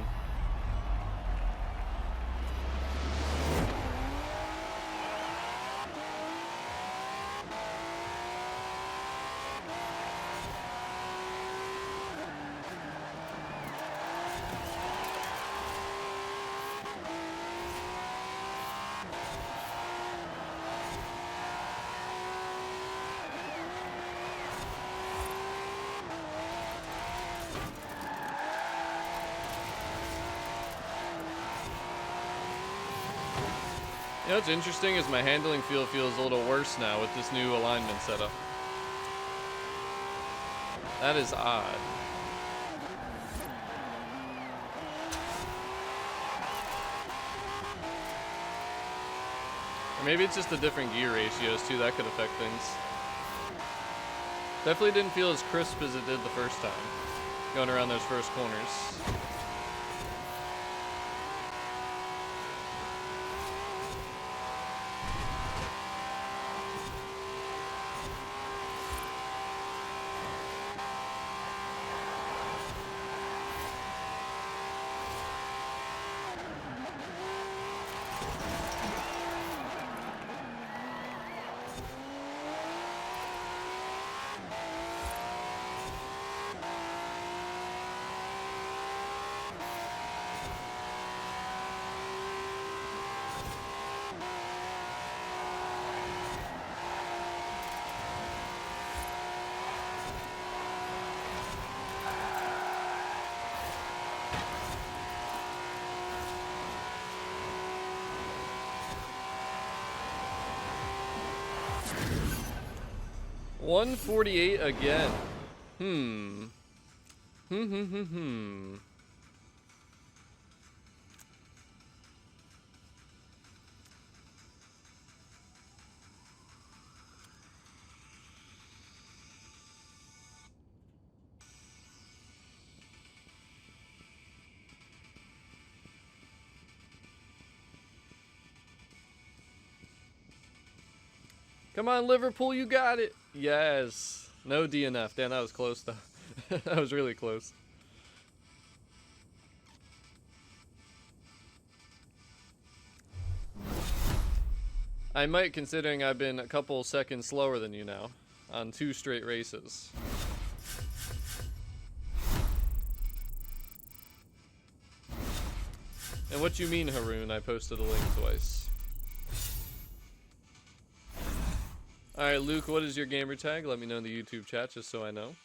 You know what's interesting is my handling feel feels a little worse now with this new alignment setup. That is odd. Or maybe it's just the different gear ratios too, that could affect things. Definitely didn't feel as crisp as it did the first time, going around those first corners. $148 again. Come on, Liverpool, you got it. Yes. No DNF. Damn, that was close, though. That was really close. I might, considering I've been a couple seconds slower than you now on 2 straight races. And what you mean, Haroon? I posted a link twice. Alright, Luke, what is your gamer tag? Let me know in the YouTube chat just so I know.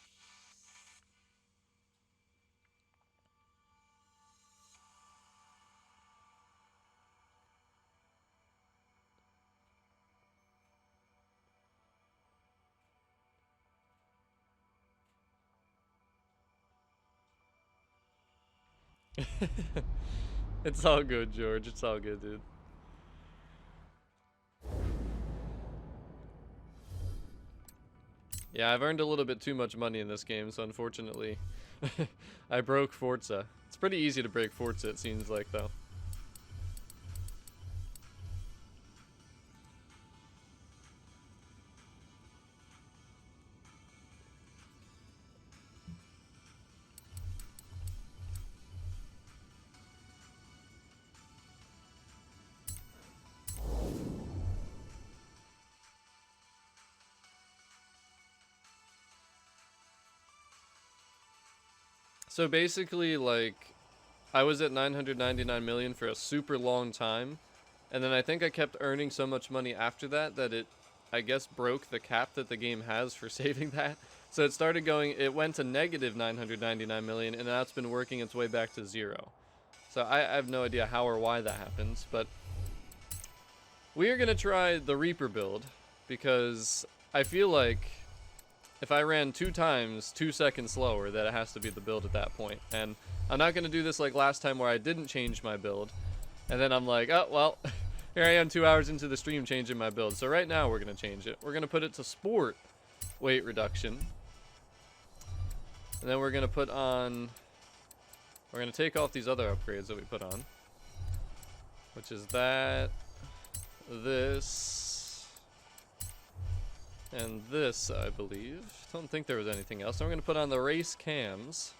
It's all good, George. It's all good, dude. Yeah, I've earned a little bit too much money in this game, so unfortunately, I broke Forza. It's pretty easy to break Forza, it seems like, though. So basically, like, I was at 999 million for a super long time, And then I think I kept earning so much money after that that it, I guess, broke the cap that the game has for saving that. So it started going, it went to negative 999 million, and now it's been working its way back to 0. So I have no idea how or why that happens, but we are going to try the Reaper build, because I feel like if I ran 2 times 2 seconds slower, that it has to be the build at that point. And I'm not going to do this like last time where I didn't change my build, and then I'm like, oh, well, here I am 2 hours into the stream changing my build. So right now we're going to change it. We're going to put it to Sport weight reduction. And then we're going to put on, we're going to take off these other upgrades that we put on, which is that, this, and this, I believe. Don't think there was anything else. So we're going to put on the race cams.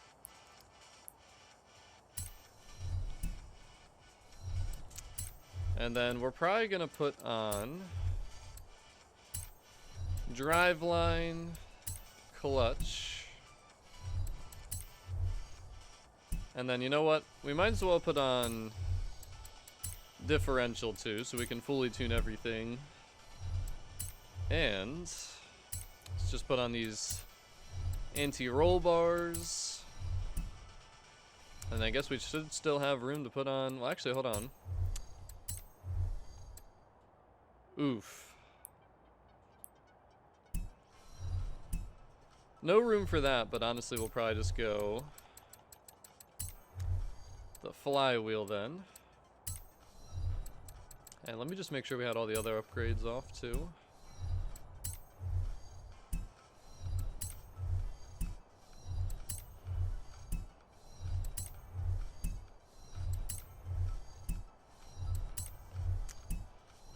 And then we're probably going to put on driveline, clutch. And then, you know what? We might as well put on differential too, so we can fully tune everything. And let's just put on these anti-roll bars. And I guess we should still have room to put on, well, actually, hold on. Oof. No room for that, but honestly we'll probably just go the flywheel then. And let me just make sure we had all the other upgrades off too.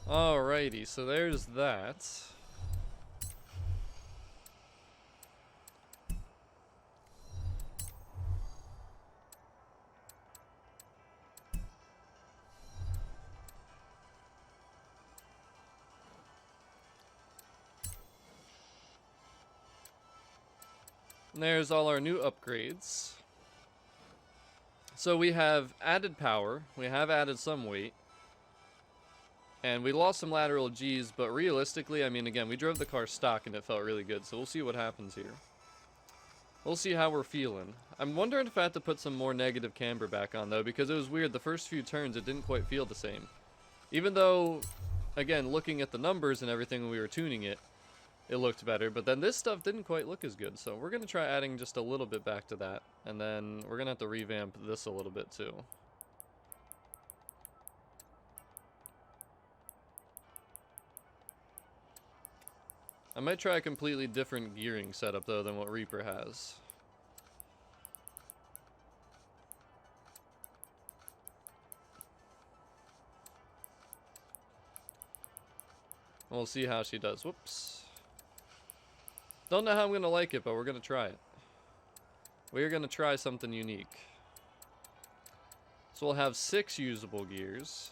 Alrighty, so there's that. And there's all our new upgrades. So we have added power, we have added some weight, and we lost some lateral G's, but realistically, I mean, again, we drove the car stock and it felt really good, so we'll see what happens here. We'll see how we're feeling. I'm wondering if I have to put some more negative camber back on, though, because it was weird. The first few turns, it didn't quite feel the same. Even though, again, looking at the numbers and everything when we were tuning it, it looked better, but then this stuff didn't quite look as good, so we're going to try adding just a little bit back to that, and then we're going to have to revamp this a little bit, too. I might try a completely different gearing setup, though, than what Reaper has. We'll see how she does. Whoops. Don't know how I'm going to like it, but we're going to try it. We're going to try something unique. So we'll have 6 usable gears.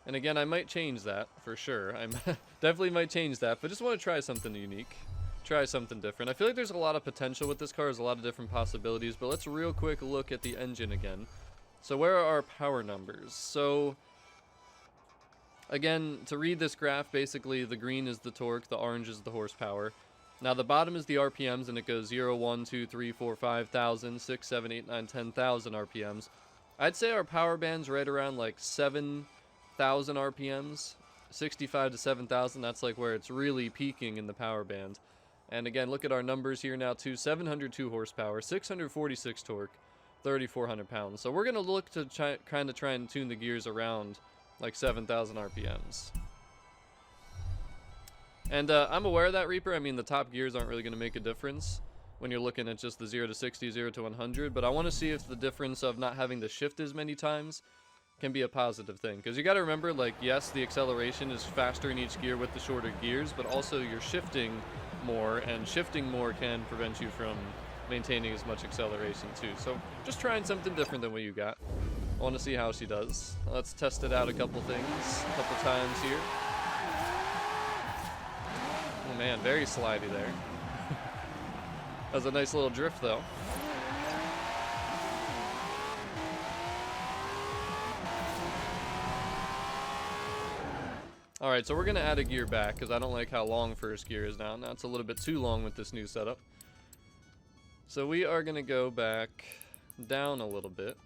And again, I might change that, for sure. I definitely might change that, but just want to try something unique. Try something different. I feel like there's a lot of potential with this car. There's a lot of different possibilities, but let's real quick look at the engine again. So where are our power numbers? So again, to read this graph, basically the green is the torque, the orange is the horsepower. Now the bottom is the RPMs, and it goes 0, 1, 2, 3, 4, 5,000, 6, 7, 8, 9, 10,000 RPMs. I'd say our power band's right around like 7,000 RPMs. 65 to 7,000, that's like where it's really peaking in the power band. And again, look at our numbers here now too. 702 horsepower, 646 torque, 3,400 pounds. So we're going to look to kind of try and tune the gears around like 7,000 RPMs. And I'm aware of that, Reaper. I mean, the top gears aren't really going to make a difference when you're looking at just the 0 to 60, 0 to 100. But I want to see if the difference of not having to shift as many times can be a positive thing. Because you got to remember, like, yes, the acceleration is faster in each gear with the shorter gears, but also you're shifting more, and shifting more can prevent you from maintaining as much acceleration too. So just trying something different than what you got. I want to see how she does. Let's test it out a couple things, a couple times here. Oh man, very slidey there. That was a nice little drift though. Alright, so we're going to add a gear back because I don't like how long first gear is now. Now it's a little bit too long with this new setup. So we are going to go back down a little bit.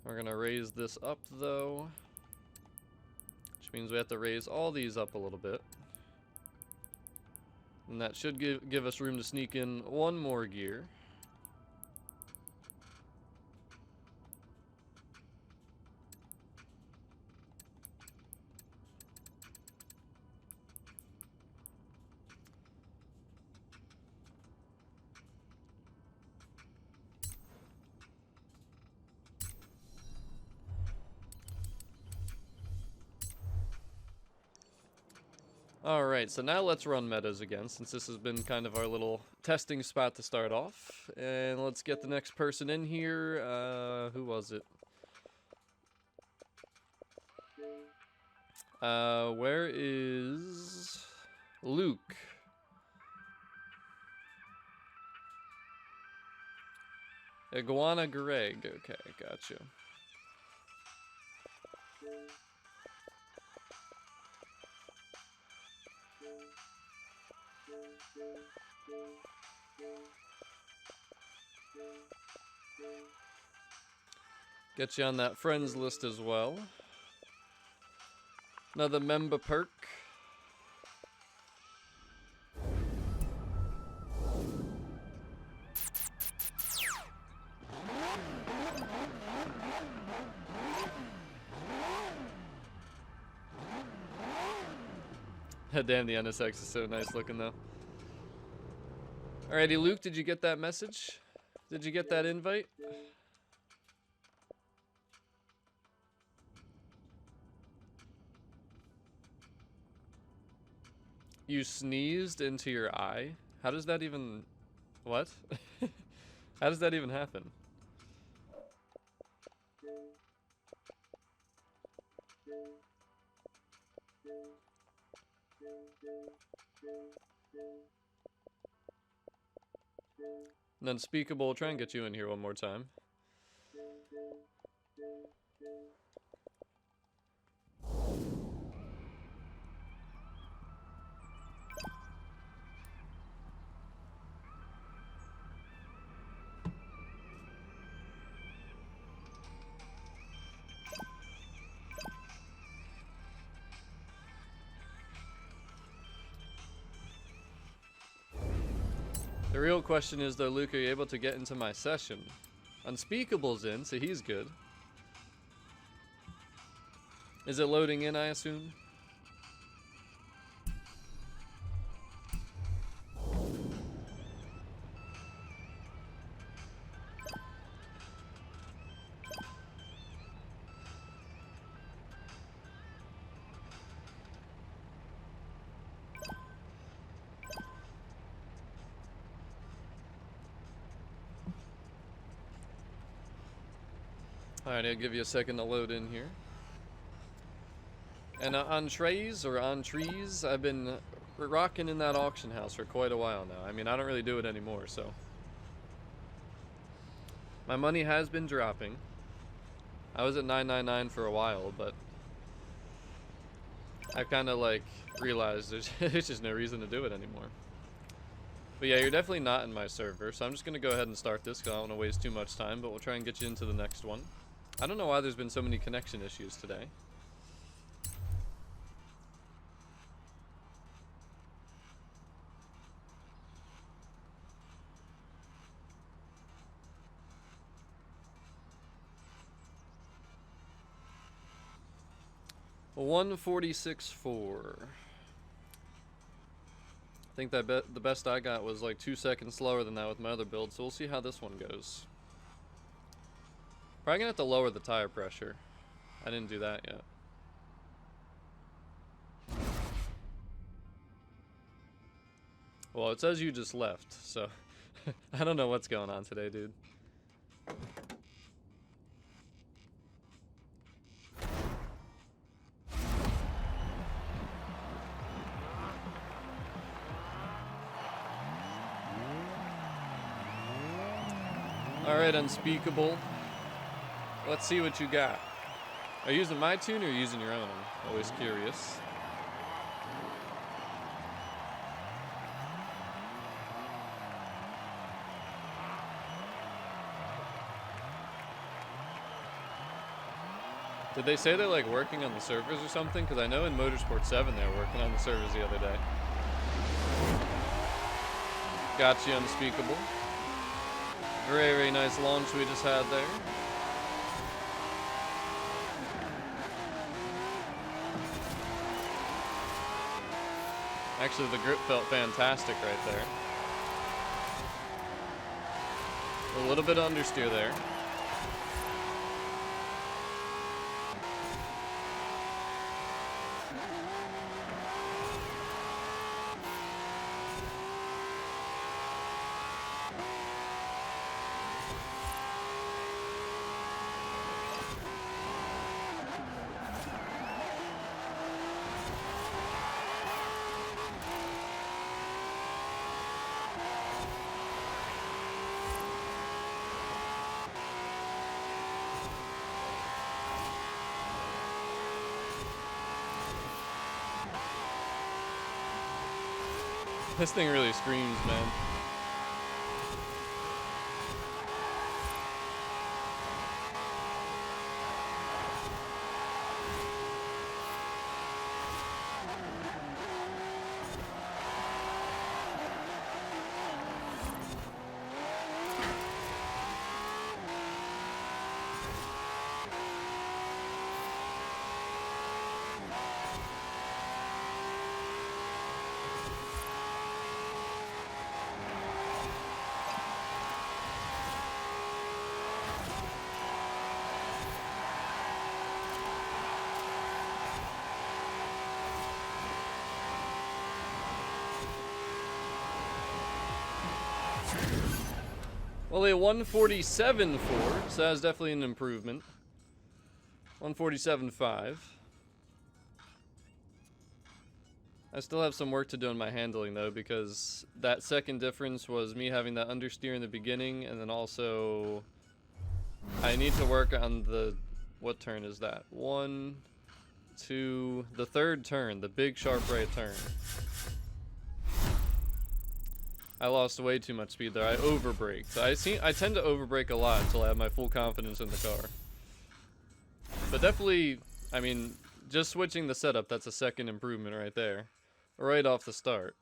We're going to raise this up though, which means we have to raise all these up a little bit. And that should give us room to sneak in one more gear. Alright, so now let's run metas again, since this has been kind of our little testing spot to start off. And let's get the next person in here. Who was it? Where is Luke? Iguana Greg. Okay, gotcha. Get you on that friends list as well. Another member perk. Damn, the NSX is so nice looking though. Alrighty, Luke, did you get that message? Did you get that invite? You sneezed into your eye? How does that even... What? How does that even happen? And Unspeakable, try and get you in here one more time. The real question is though, Luke, are you able to get into my session? Unspeakable's in, so he's good. Is it loading in, I assume? Alright, I'll give you a second to load in here. And on trees, I've been rocking in that auction house for quite a while now. I mean, I don't really do it anymore, so. My money has been dropping. I was at 999 for a while, but I've kind of like realized there's just no reason to do it anymore. But yeah, you're definitely not in my server, so I'm just going to go ahead and start this because I don't want to waste too much time, but we'll try and get you into the next one. I don't know why there's been so many connection issues today. A 146.4. I think that the best I got was like 2 seconds slower than that with my other build, so we'll see how this one goes. Probably gonna have to lower the tire pressure. I didn't do that yet. Well, it says you just left, so I don't know what's going on today, dude. Alright, Unspeakable. Let's see what you got. Are you using my tune or are you using your own? I'm always curious. Did they say they're like working on the servers or something? Because I know in Motorsport 7 they were working on the servers the other day. Gotcha, Unspeakable. Very, very nice launch we just had there. Actually, the grip felt fantastic right there. A little bit of understeer there. This thing really screams, man. Well, a 147.4, so that's definitely an improvement. 147.5. I still have some work to do on my handling though, because that second difference was me having that understeer in the beginning, and then also I need to work on the, what turn is that? 1, 2, the third turn, the big sharp right turn. I lost way too much speed there. I overbraked. I tend to overbrake a lot until I have my full confidence in the car. But definitely, I mean, just switching the setup, that's a second improvement right there. Right off the start.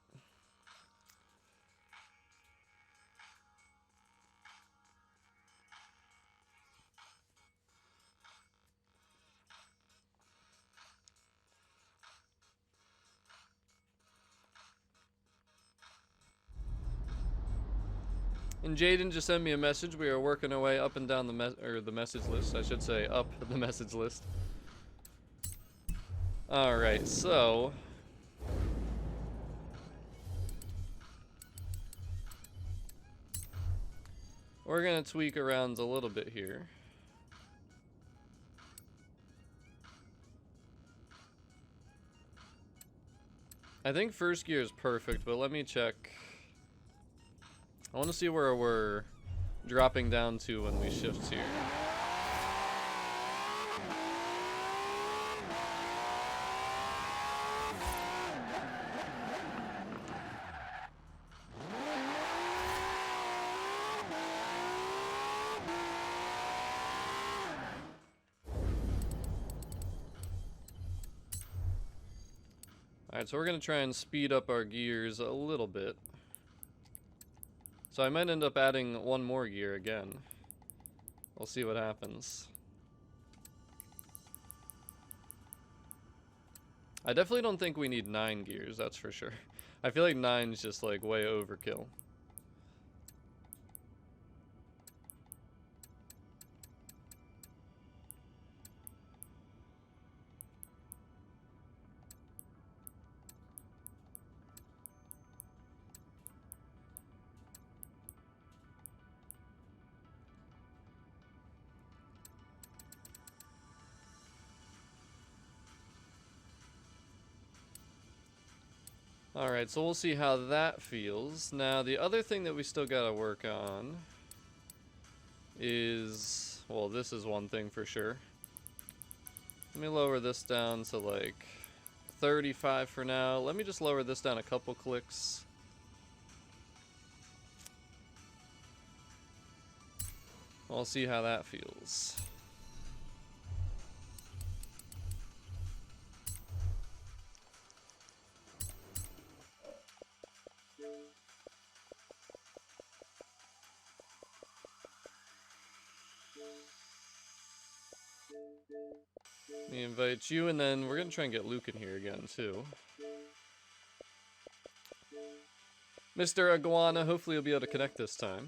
And Jaden just sent me a message. We are working our way up and down the message list. I should say up the message list. All right, so we're gonna tweak around a little bit here. I think first gear is perfect, but let me check. I want to see where we're dropping down to when we shift here. Alright, so we're going to try and speed up our gears a little bit. So I might end up adding one more gear again. We'll see what happens. I definitely don't think we need 9 gears, that's for sure. I feel like 9's just like way overkill. Alright, so we'll see how that feels. Now, the other thing that we still gotta work on is, well, this is one thing for sure. Let me lower this down to like 35 for now. Let me just lower this down a couple clicks. I'll see how that feels. Let me invite you, and then we're gonna try and get Luke in here again too. Mr. Iguana, hopefully you'll be able to connect this time.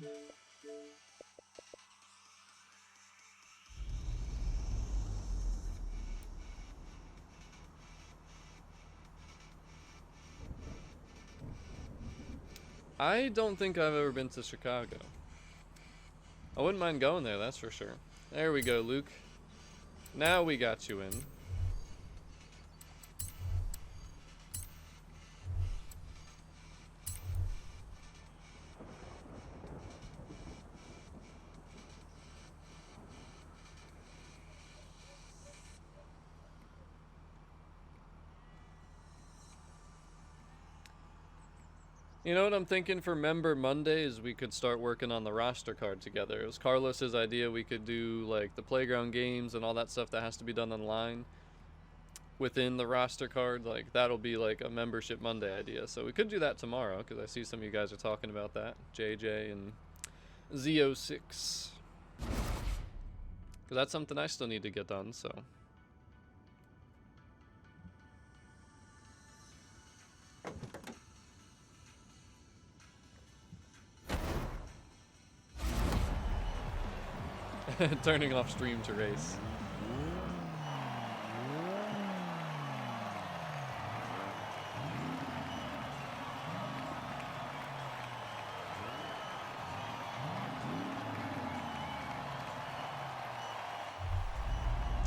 I don't think I've ever been to Chicago. I wouldn't mind going there, that's for sure. There we go, Luke. Now we got you in. You know what I'm thinking for Member Monday is we could start working on the roster card together. It was Carlos's idea we could do like the playground games and all that stuff that has to be done online within the roster card. Like that'll be like a Membership Monday idea. So we could do that tomorrow because I see some of you guys are talking about that. JJ and Z06. Because that's something I still need to get done, so. Turning off stream to race.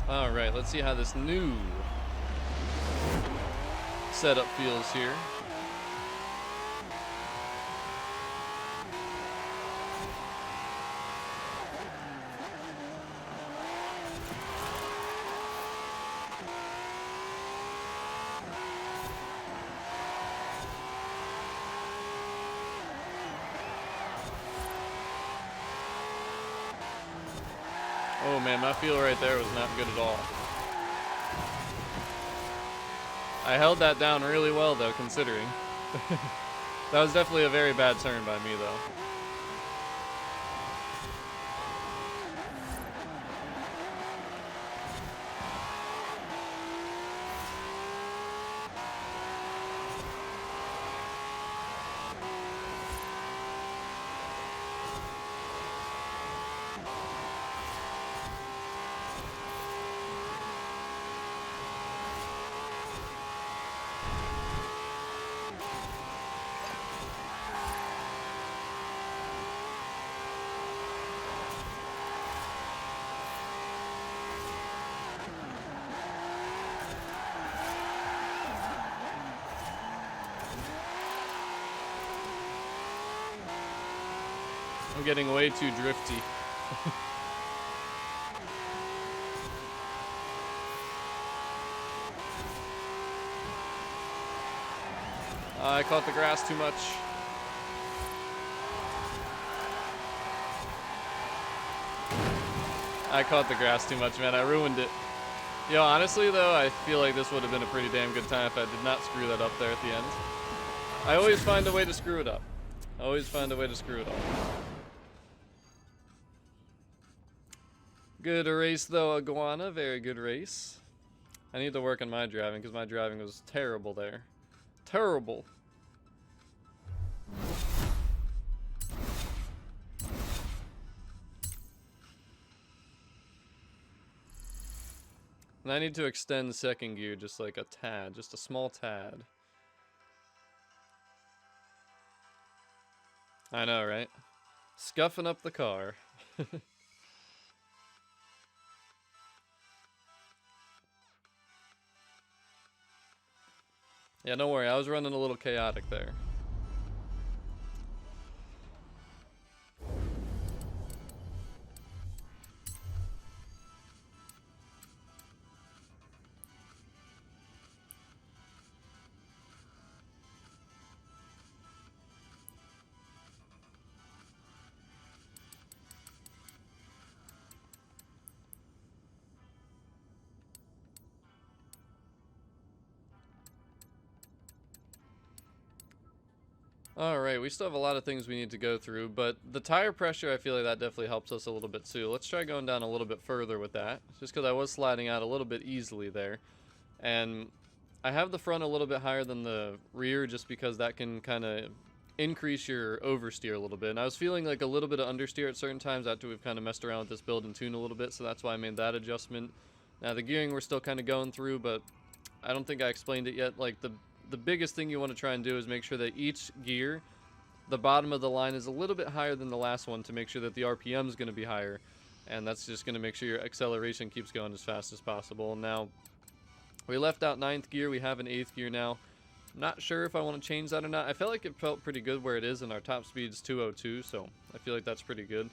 Alright, let's see how this new setup feels here. Oh man, my feel right there was not good at all. I held that down really well though, considering. That was definitely a very bad turn by me though. I'm getting way too drifty. I caught the grass too much. I caught the grass too much, man. I ruined it. Yo, honestly though, I feel like this would have been a pretty damn good time if I did not screw that up there at the end. I always find a way to screw it up. I always find a way to screw it up. Good race though, Iguana. Very good race. I need to work on my driving because my driving was terrible there. Terrible. And I need to extend second gear just like a tad, just a small tad. I know, right? Scuffing up the car. Yeah, don't worry, I was running a little chaotic there. Alright, we still have a lot of things we need to go through, but the tire pressure, I feel like that definitely helps us a little bit too. Let's try going down a little bit further with that, just because I was sliding out a little bit easily there. And I have the front a little bit higher than the rear just because that can kind of increase your oversteer a little bit. And I was feeling like a little bit of understeer at certain times after we've kind of messed around with this build and tune a little bit, so that's why I made that adjustment. Now the gearing we're still kind of going through, but I don't think I explained it yet. Like the biggest thing you want to try and do is make sure that each gear, the bottom of the line is a little bit higher than the last one to make sure that the RPM is going to be higher. And that's just going to make sure your acceleration keeps going as fast as possible. Now, we left out 9th gear. We have an 8th gear now. Not sure if I want to change that or not. I felt like it felt pretty good where it is, and our top speed's 202, so I feel like that's pretty good.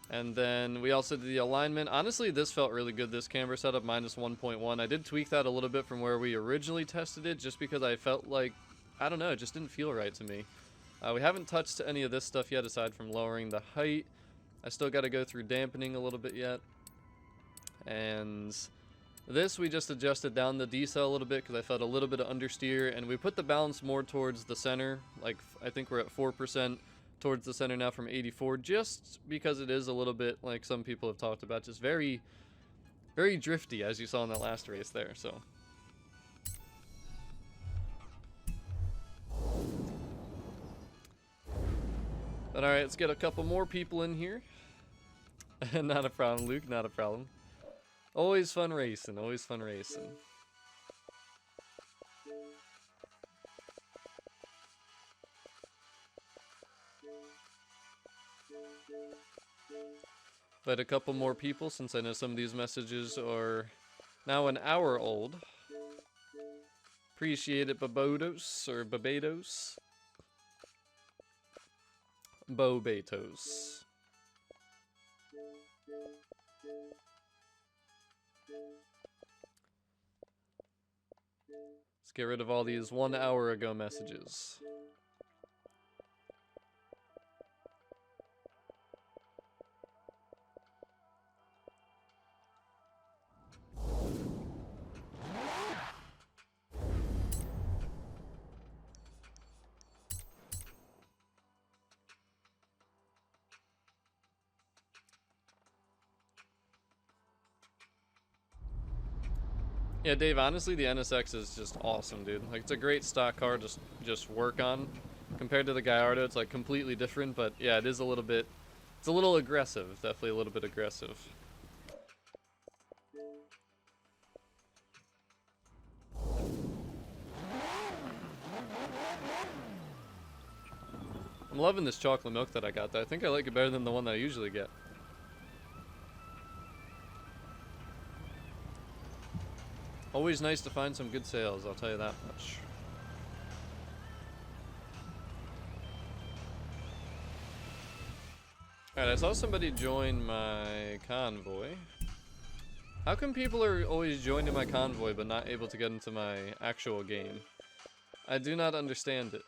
And then we also did the alignment. Honestly, this felt really good, this camber setup, minus 1.1. I did tweak that a little bit from where we originally tested it, just because I felt like, I don't know, it just didn't feel right to me. We haven't touched any of this stuff yet, aside from lowering the height. I still got to go through dampening a little bit yet. And this, we just adjusted down the decel a little bit because I felt a little bit of understeer. And we put the balance more towards the center. Like, I think we're at 4%. Towards the center now from 84, just because it is a little bit, like some people have talked about, just very, very drifty, as you saw in that last race there, so. But alright, let's get a couple more people in here. Not a problem, Luke, not a problem. Always fun racing, always fun racing. But a couple more people, since I know some of these messages are now an hour old. Appreciate it, Barbados, or Barbados. Bobatos. Let's get rid of all these 1 hour ago messages. Yeah, Dave, honestly, the NSX is just awesome, dude. Like, it's a great stock car to just work on. Compared to the Gallardo, it's, like, completely different, but, yeah, it is a little bit... It's a little aggressive. Definitely a little bit aggressive. I'm loving this chocolate milk that I got, though. I think I like it better than the one that I usually get. Always nice to find some good sales, I'll tell you that much. Alright, I saw somebody join my convoy. How come people are always joining my convoy but not able to get into my actual game? I do not understand it.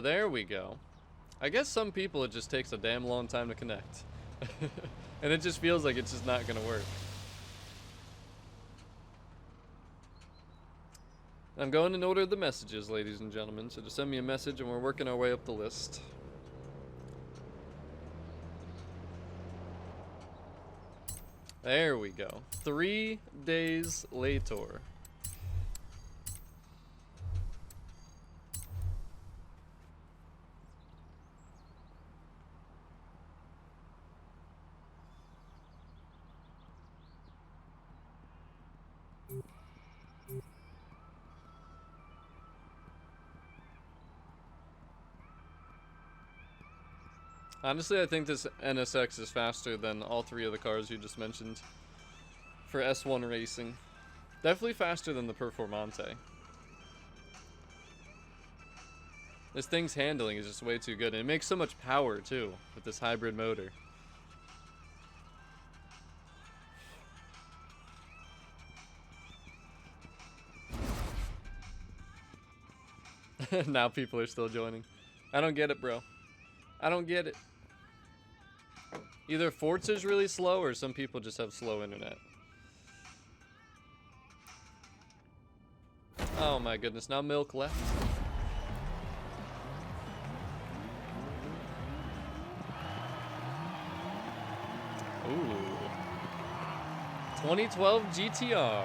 There we go. I guess some people it just takes a damn long time to connect. And it just feels like it's just not gonna work. I'm going in order of the messages, ladies and gentlemen. So just send me a message and we're working our way up the list. There we go. 3 days later. Honestly, I think this NSX is faster than all 3 of the cars you just mentioned for S1 racing. Definitely faster than the Performante. This thing's handling is just way too good. And it makes so much power, too, with this hybrid motor. Now people are still joining. I don't get it, bro. I don't get it. Either Forza's really slow or some people just have slow internet. Oh my goodness, now milk left. Ooh. 2012 GTR.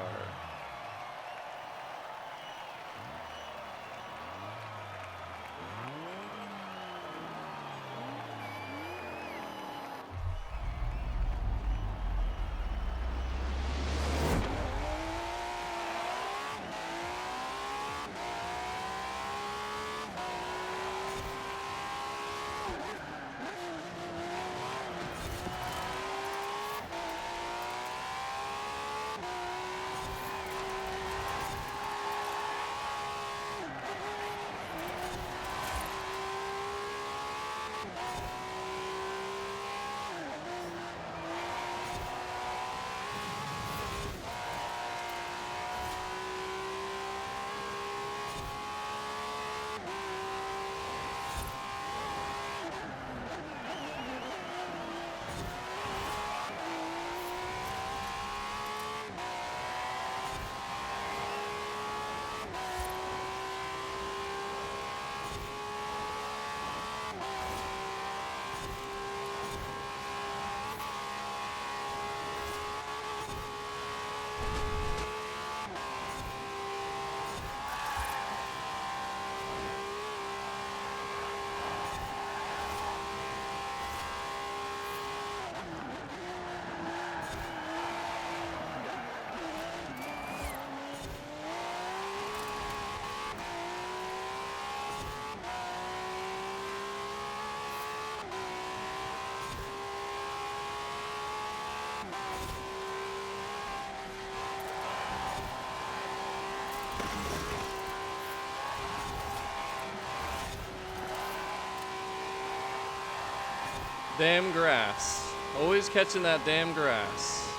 Damn grass. Always catching that damn grass.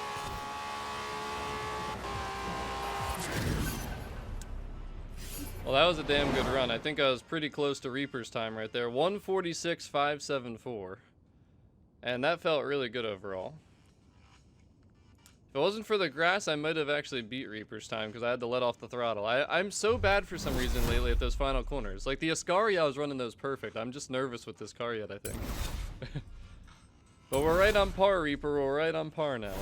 Well, that was a damn good run. I think I was pretty close to Reaper's time right there. 146.574. And that felt really good overall. If it wasn't for the grass, I might have actually beat Reaper's time because I had to let off the throttle. I'm so bad for some reason lately at those final corners. Like the Ascari, I was running those perfect. I'm just nervous with this car yet, I think. But we're right on par, Reaper. We're right on par now.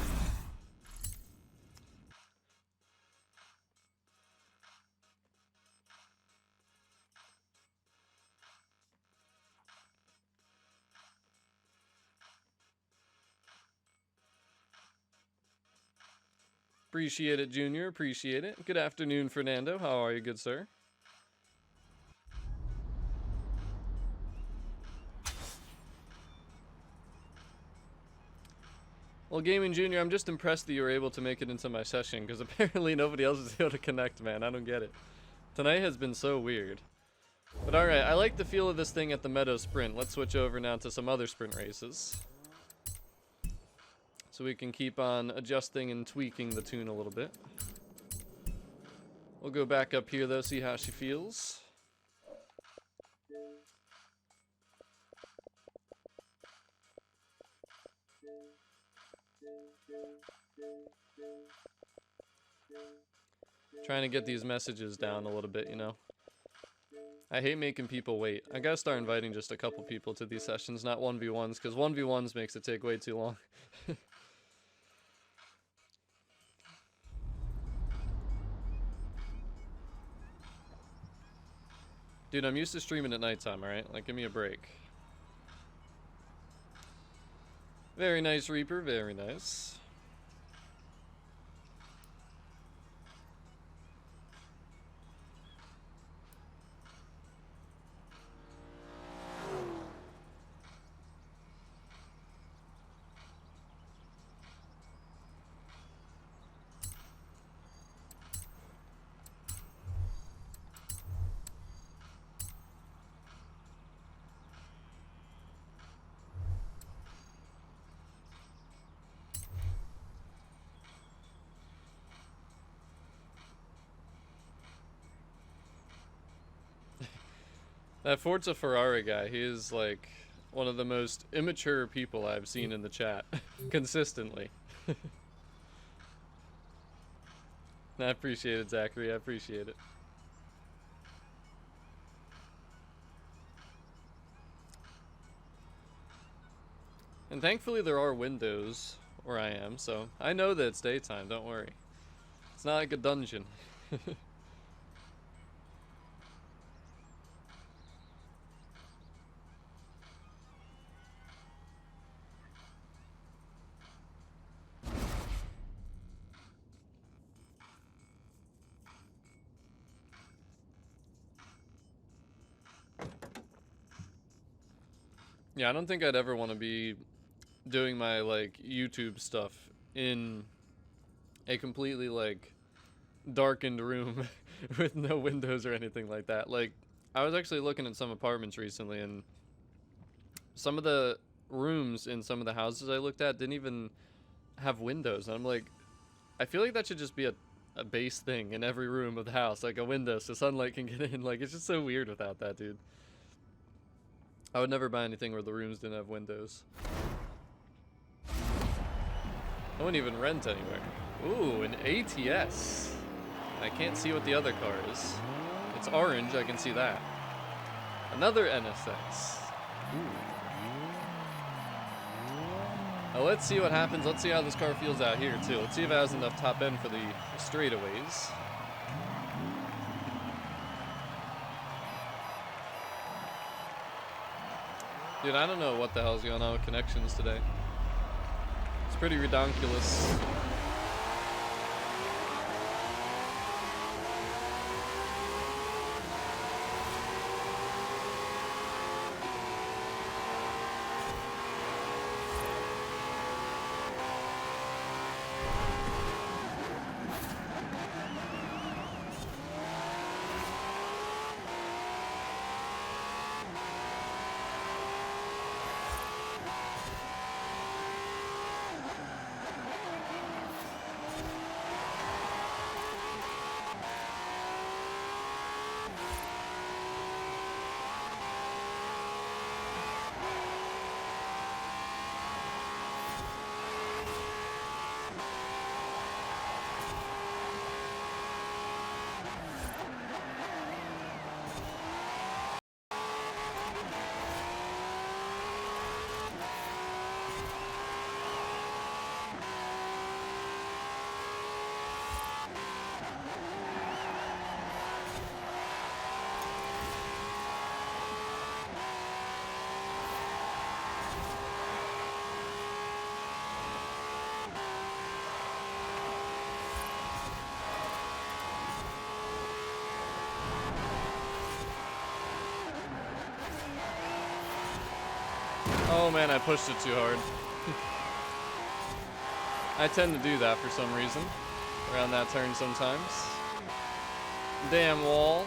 Appreciate it, Junior. Appreciate it. Good afternoon, Fernando. How are you, good sir? Well, Gaming Junior, I'm just impressed that you were able to make it into my session, because apparently nobody else was able to connect, man. I don't get it. Tonight has been so weird. But alright, I like the feel of this thing at the Meadow Sprint. Let's switch over now to some other sprint races. So we can keep on adjusting and tweaking the tune a little bit. We'll go back up here, though, see how she feels. Trying to get these messages down a little bit, you know. I hate making people wait. I gotta start inviting just a couple people to these sessions, not 1v1s, because 1v1s makes it take way too long. Dude, I'm used to streaming at nighttime, alright? Like, give me a break. Very nice, Reaper, very nice. That Forza Ferrari guy, he is like one of the most immature people I've seen in the chat. Consistently. I appreciate it, Zachary. I appreciate it. And thankfully there are windows where I am, so I know that it's daytime, don't worry. It's not like a dungeon. Yeah, I don't think I'd ever want to be doing my like YouTube stuff in a completely like darkened room with no windows or anything like that. Like, I was actually looking at some apartments recently, and some of the rooms in some of the houses I looked at didn't even have windows. And I'm like, I feel like that should just be a base thing in every room of the house, like a window so sunlight can get in. Like, it's just so weird without that, dude. I would never buy anything where the rooms didn't have windows. I wouldn't even rent anywhere. Ooh, an ATS. I can't see what the other car is. It's orange, I can see that. Another NSX. Ooh. Now let's see what happens. Let's see how this car feels out here too. Let's see if it has enough top end for the straightaways. Dude, I don't know what the hell's going on with connections today. It's pretty redonkulous. Oh man, I pushed it too hard. I tend to do that for some reason. Around that turn sometimes. Damn wall.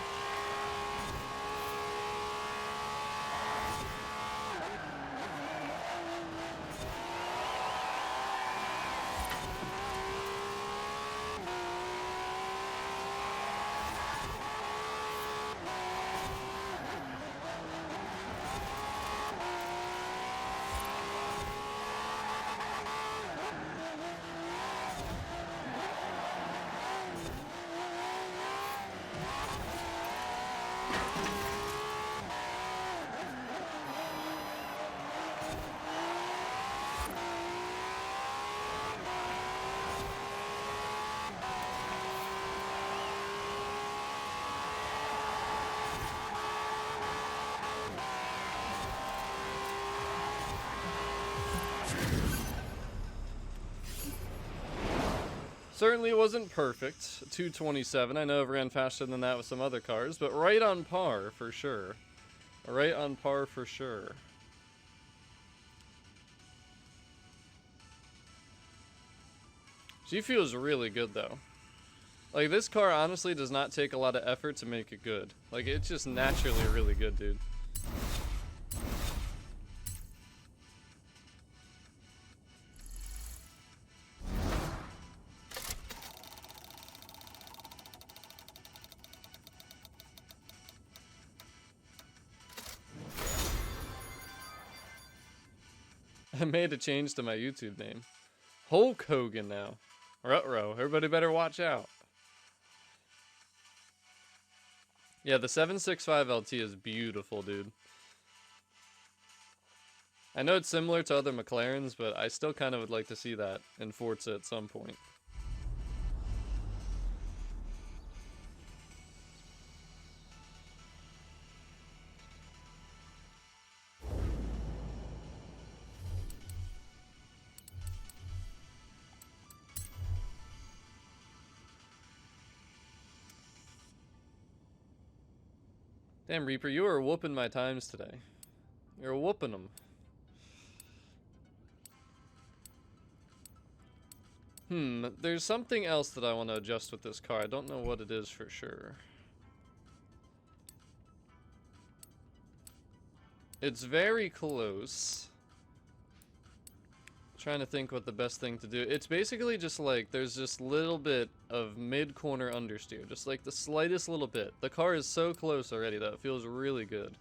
Certainly wasn't perfect. 227. I know I've ran faster than that with some other cars, but right on par for sure. Right on par for sure. She feels really good though. Like, this car honestly does not take a lot of effort to make it good. Like, it's just naturally really good, dude. I made a change to my YouTube name. Hulk Hogan now. Ruh-roh. Everybody better watch out. Yeah, the 765 LT is beautiful, dude. I know it's similar to other McLarens, but I still kind of would like to see that in Forza at some point. Damn, Reaper, you are whooping my times today. You're whooping them. There's something else that I want to adjust with this car. I don't know what it is for sure. It's very close. Trying to think what the best thing to do. It's basically just like there's just little bit of mid-corner understeer, just like the slightest little bit. The car is so close already that it feels really good.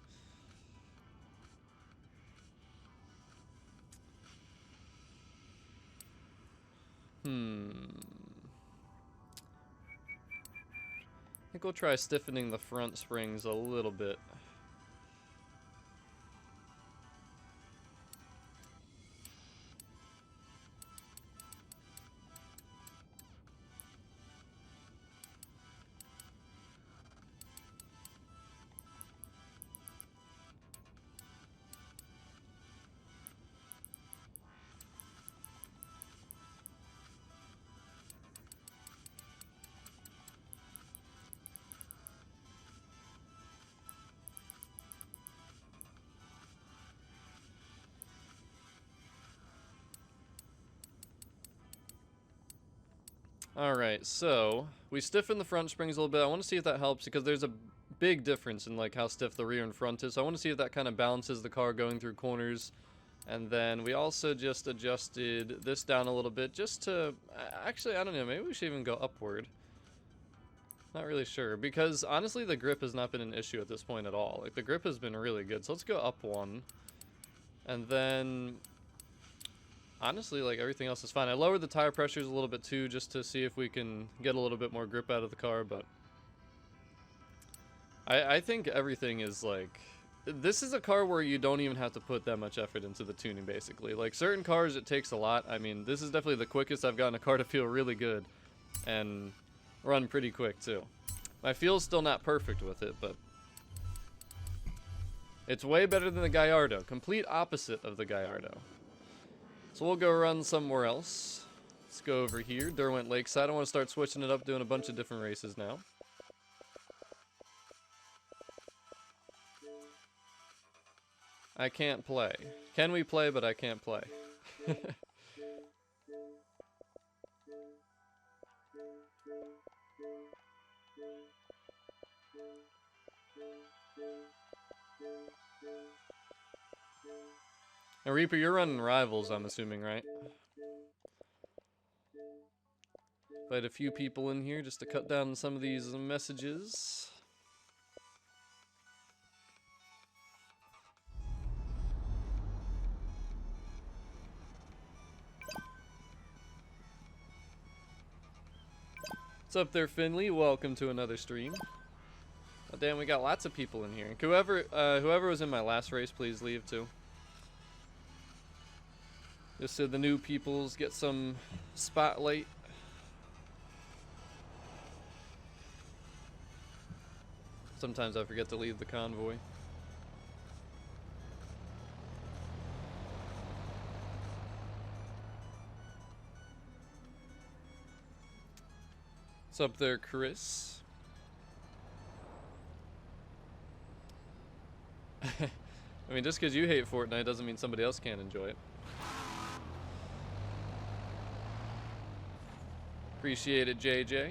I think we'll try stiffening the front springs a little bit. Alright, so we stiffen the front springs a little bit. I want to see if that helps because there's a big difference in like how stiff the rear and front is. So I want to see if that kind of balances the car going through corners. And then we also just adjusted this down a little bit just to... Actually, I don't know. Maybe we should even go upward. Not really sure. Because honestly, the grip has not been an issue at this point at all. Like, the grip has been really good. So let's go up one. And then... Honestly, like, everything else is fine. I lowered the tire pressures a little bit too, just to see if we can get a little bit more grip out of the car, but... I think everything is, like... This is a car where you don't even have to put that much effort into the tuning, basically. Like, certain cars, it takes a lot. I mean, this is definitely the quickest I've gotten a car to feel really good. And run pretty quick, too. My feel's still not perfect with it, but... It's way better than the Gallardo. Complete opposite of the Gallardo. So we'll go run somewhere else. Let's go over here, Derwent Lakeside. I want to start switching it up, doing a bunch of different races now. I can't play. Can we play, but I can't play. And Reaper, you're running Rivals, I'm assuming, right? Invite a few people in here just to cut down some of these messages. What's up there, Finley? Welcome to another stream. Oh, damn, we got lots of people in here. Whoever was in my last race, please leave too. Just so the new peoples get some spotlight. Sometimes I forget to leave the convoy. What's up there, Chris? I mean, just because you hate Fortnite doesn't mean somebody else can't enjoy it. Appreciate it, JJ.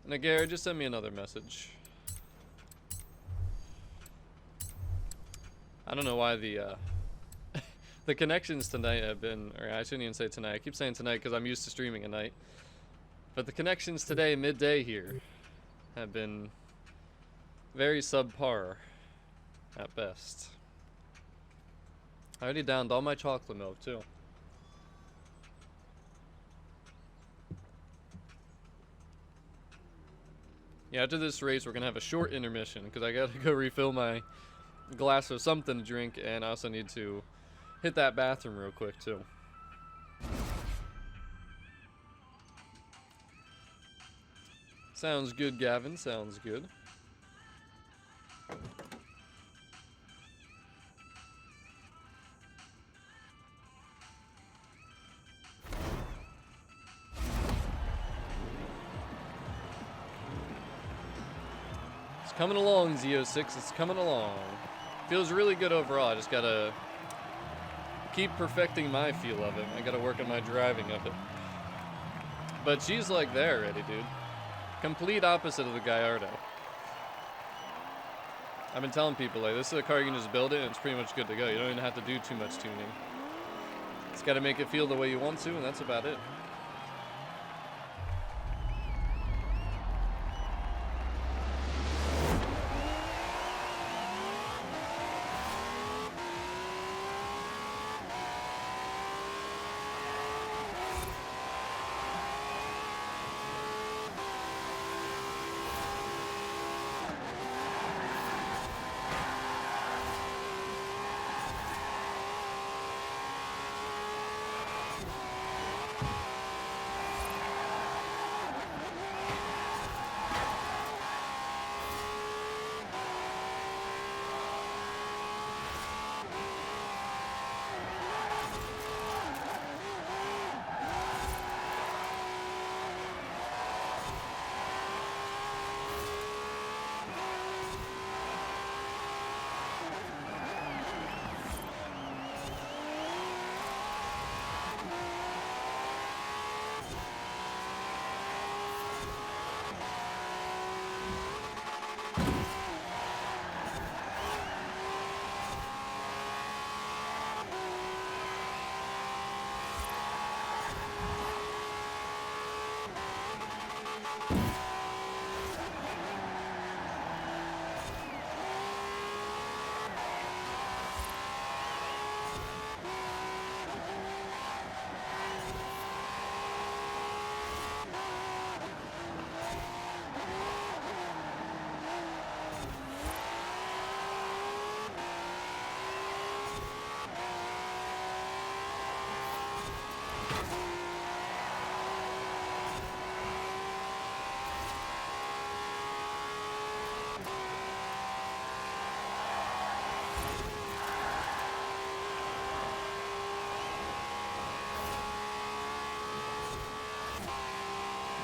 Nagara, just send me another message. I don't know why the the connections tonight have been, or I shouldn't even say tonight. I keep saying tonight because I'm used to streaming at night. But the connections today, midday here, have been very subpar. at best. I already downed all my chocolate milk too. Yeah, after this race, we're gonna have a short intermission because I gotta go refill my glass of something to drink, and I also need to hit that bathroom real quick too. Sounds good, Gavin. Sounds good. It's coming along, Z06. It's coming along. Feels really good overall. I just gotta keep perfecting my feel of it. I gotta work on my driving of it. But she's like there already, dude. Complete opposite of the Gallardo. I've been telling people, like, this is a car you can just build it and it's pretty much good to go. You don't even have to do too much tuning. It's gotta make it feel the way you want to, and that's about it.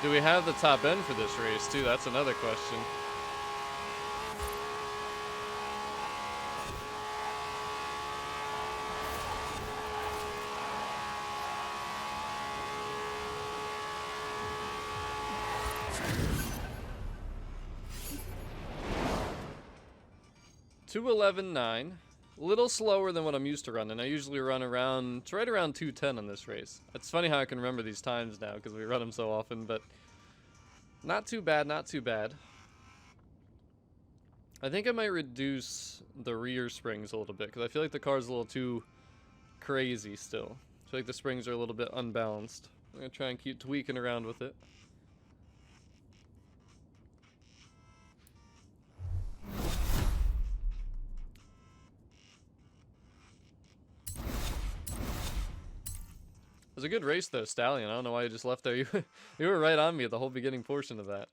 Do we have the top end for this race, too? That's another question. $211.9. A little slower than what I'm used to running. I usually run around, it's right around 210 on this race. It's funny how I can remember these times now because we run them so often, but not too bad, not too bad. I think I might reduce the rear springs a little bit because I feel like the car's a little too crazy still. I feel like the springs are a little bit unbalanced. I'm going to try and keep tweaking around with it. It was a good race though, Stallion. I don't know why you just left there. You were right on me at the whole beginning portion of that.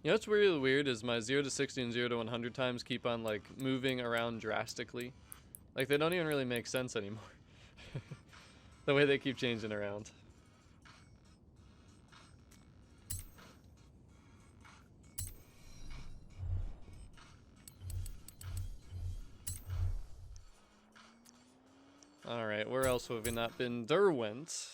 You know what's really weird is my 0 to 60 and 0 to 100 times keep on like moving around drastically. Like they don't even really make sense anymore. The way they keep changing around. Alright, where else have we not been? Derwent.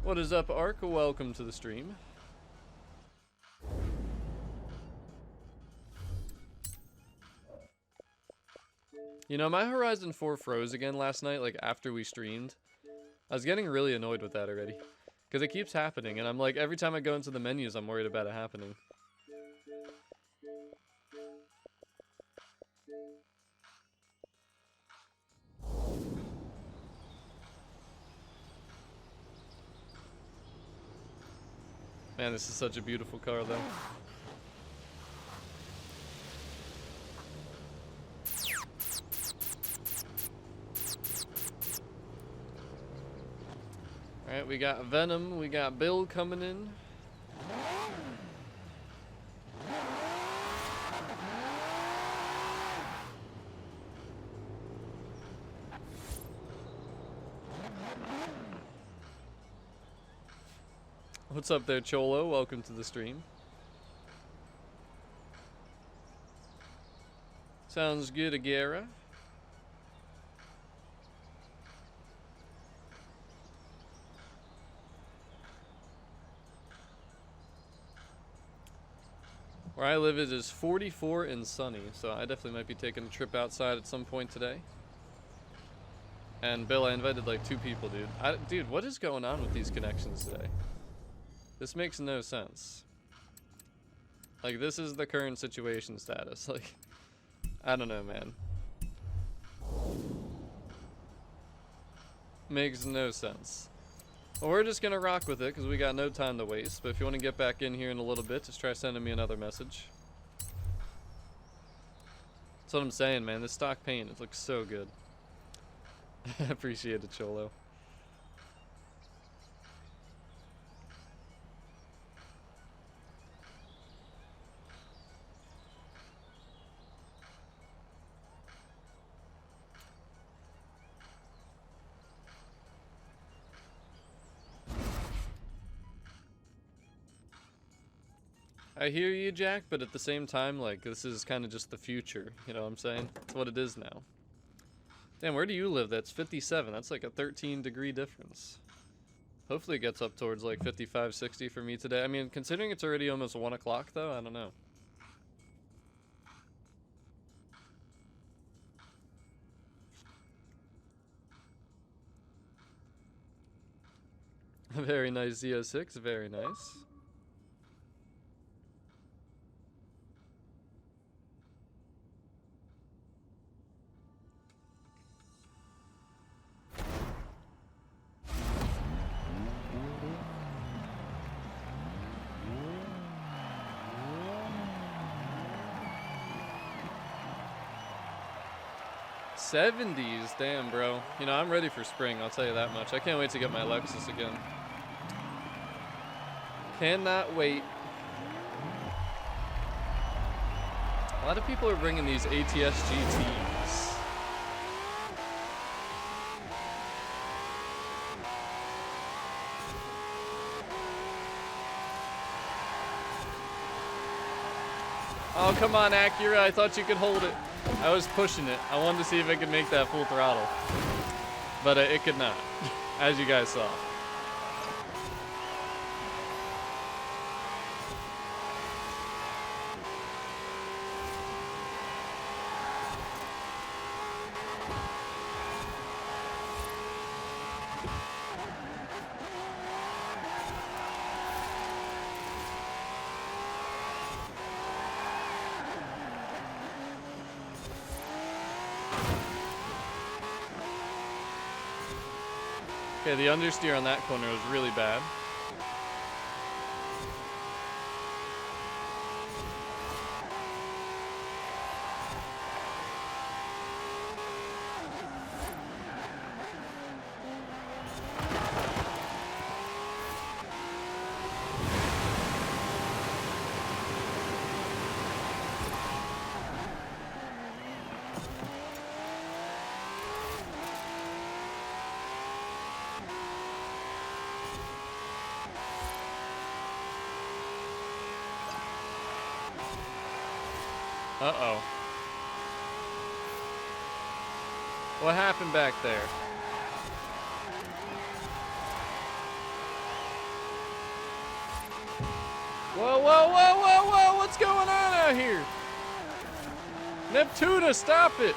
What is up, Ark? Welcome to the stream. You know, my Horizon 4 froze again last night, like after we streamed. I was getting really annoyed with that already. Because it keeps happening, and I'm like, every time I go into the menus, I'm worried about it happening. Man, this is such a beautiful car, though. Alright, we got Venom, we got Bill coming in. What's up there, Cholo? Welcome to the stream. Sounds good, Agera. Where I live it is 44 and sunny, so I definitely might be taking a trip outside at some point today. And Bill, I invited like 2 people, dude. Dude, what is going on with these connections today? This makes no sense. Like, this is the current situation status. Like, I don't know, man. Makes no sense. Well, we're just gonna rock with it because we got no time to waste. But if you want to get back in here in a little bit, just try sending me another message. That's what I'm saying, man. This stock paint, it looks so good. Appreciate it, Cholo. I hear you, Jack, but at the same time, like, this is kind of just the future, you know what I'm saying? That's what it is now. Damn, where do you live? That's 57. That's like a 13-degree difference. Hopefully it gets up towards like 55, 60 for me today. I mean, considering it's already almost 1 o'clock, though, I don't know. Very nice, Z06. Very nice. '70s, damn, bro. You know, I'm ready for spring, I'll tell you that much. I can't wait to get my Lexus again. Cannot wait. A lot of people are bringing these ATS GTs. Oh, come on, Acura. I thought you could hold it. I was pushing it. I wanted to see if I could make that full throttle. But it could not, as you guys saw. Okay, the understeer on that corner was really bad. Uh-oh. What happened back there? Whoa, whoa, whoa, whoa, whoa! What's going on out here? Neptuna, stop it!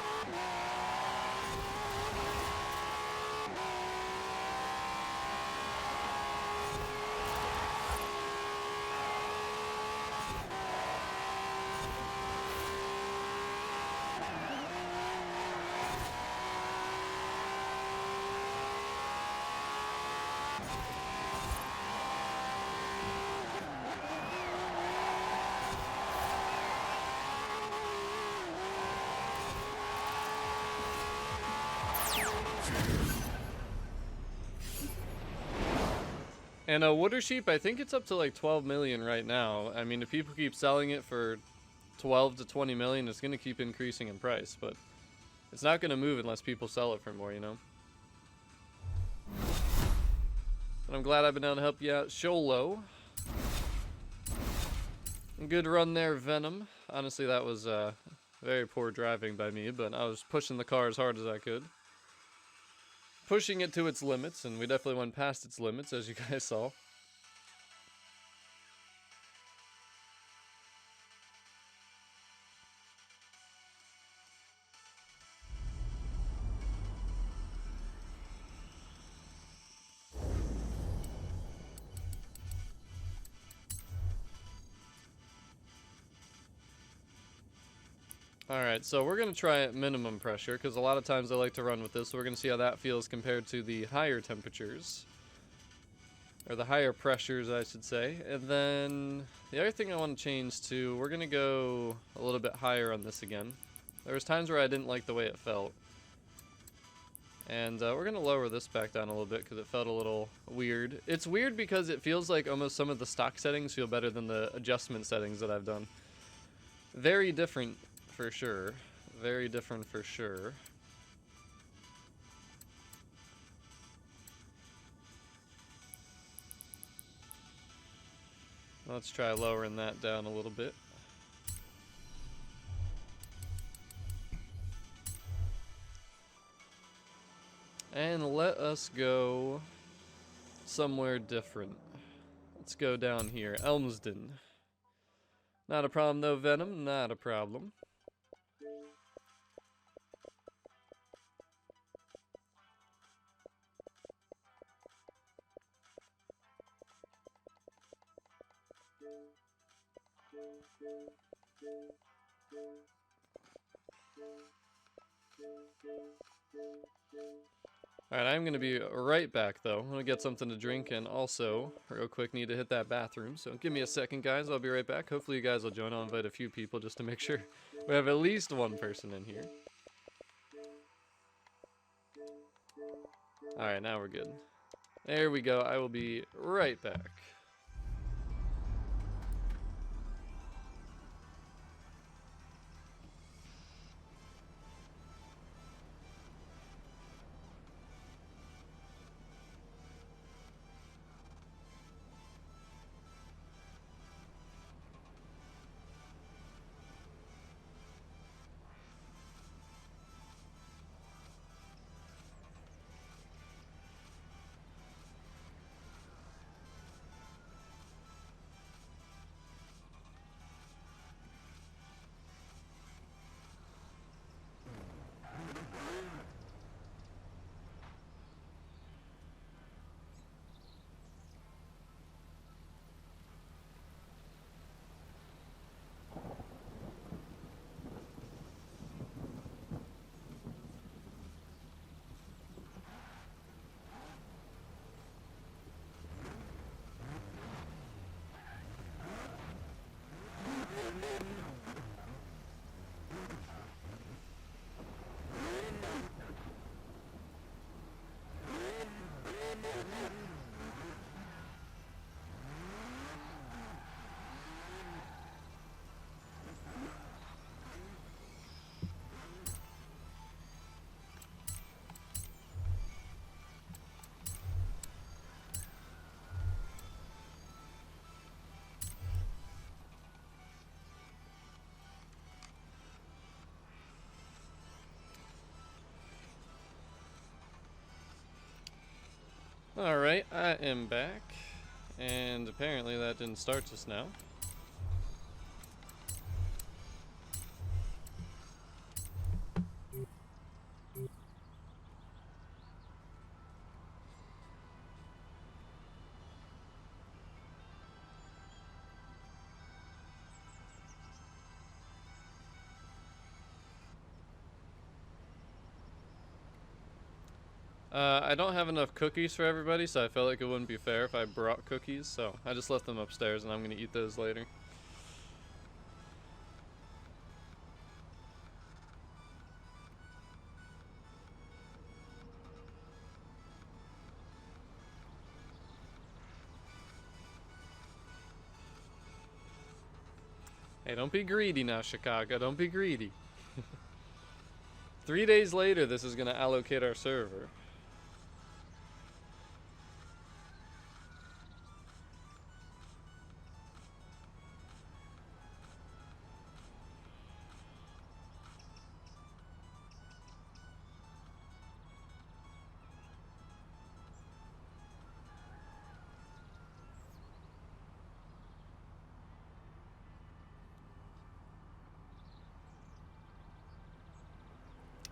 And a water sheep, I think it's up to like 12 million right now. I mean, if people keep selling it for 12 to 20 million, it's going to keep increasing in price, but it's not going to move unless people sell it for more, you know? And I'm glad I've been able to help you out, Sholo. Good run there, Venom. Honestly, that was very poor driving by me, but I was pushing the car as hard as I could. Pushing it to its limits, and we definitely went past its limits, as you guys saw. Alright, so we're going to try at minimum pressure, because a lot of times I like to run with this, so we're going to see how that feels compared to the higher temperatures. Or the higher pressures, I should say. And then the other thing I want to change to, we're going to go a little bit higher on this again. There was times where I didn't like the way it felt. And we're going to lower this back down a little bit because it felt a little weird. It's weird because it feels like almost some of the stock settings feel better than the adjustment settings that I've done. Very different for sure. Very different for sure. Let's try lowering that down a little bit. And let us go somewhere different. Let's go down here. Elmsden. Not a problem though, Venom. Not a problem. Alright, I'm going to be right back, though. I'm going to get something to drink, and also, real quick, need to hit that bathroom. So give me a second, guys. I'll be right back. Hopefully you guys will join. I'll invite a few people just to make sure we have at least one person in here. Alright, now we're good. There we go. I will be right back. Alright, I am back. And apparently that didn't start just now. I don't have enough cookies for everybody, so I felt like it wouldn't be fair if I brought cookies, so I just left them upstairs and I'm gonna eat those later. Hey, don't be greedy now, Chicago. Don't be greedy. 3 days later, this is gonna allocate our server.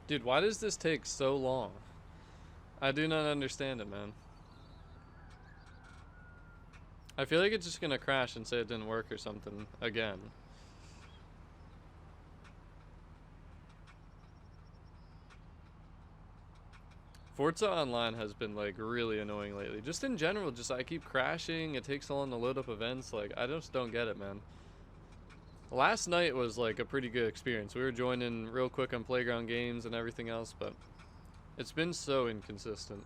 Dude, why does this take so long? I do not understand it, man. I feel like it's just gonna crash and say it didn't work or something again. Forza Online has been like really annoying lately. Just in general, just I keep crashing. It takes so long to load up events. Like, I just don't get it, man. Last night was like a pretty good experience. We were joining real quick on Playground Games and everything else, but it's been so inconsistent.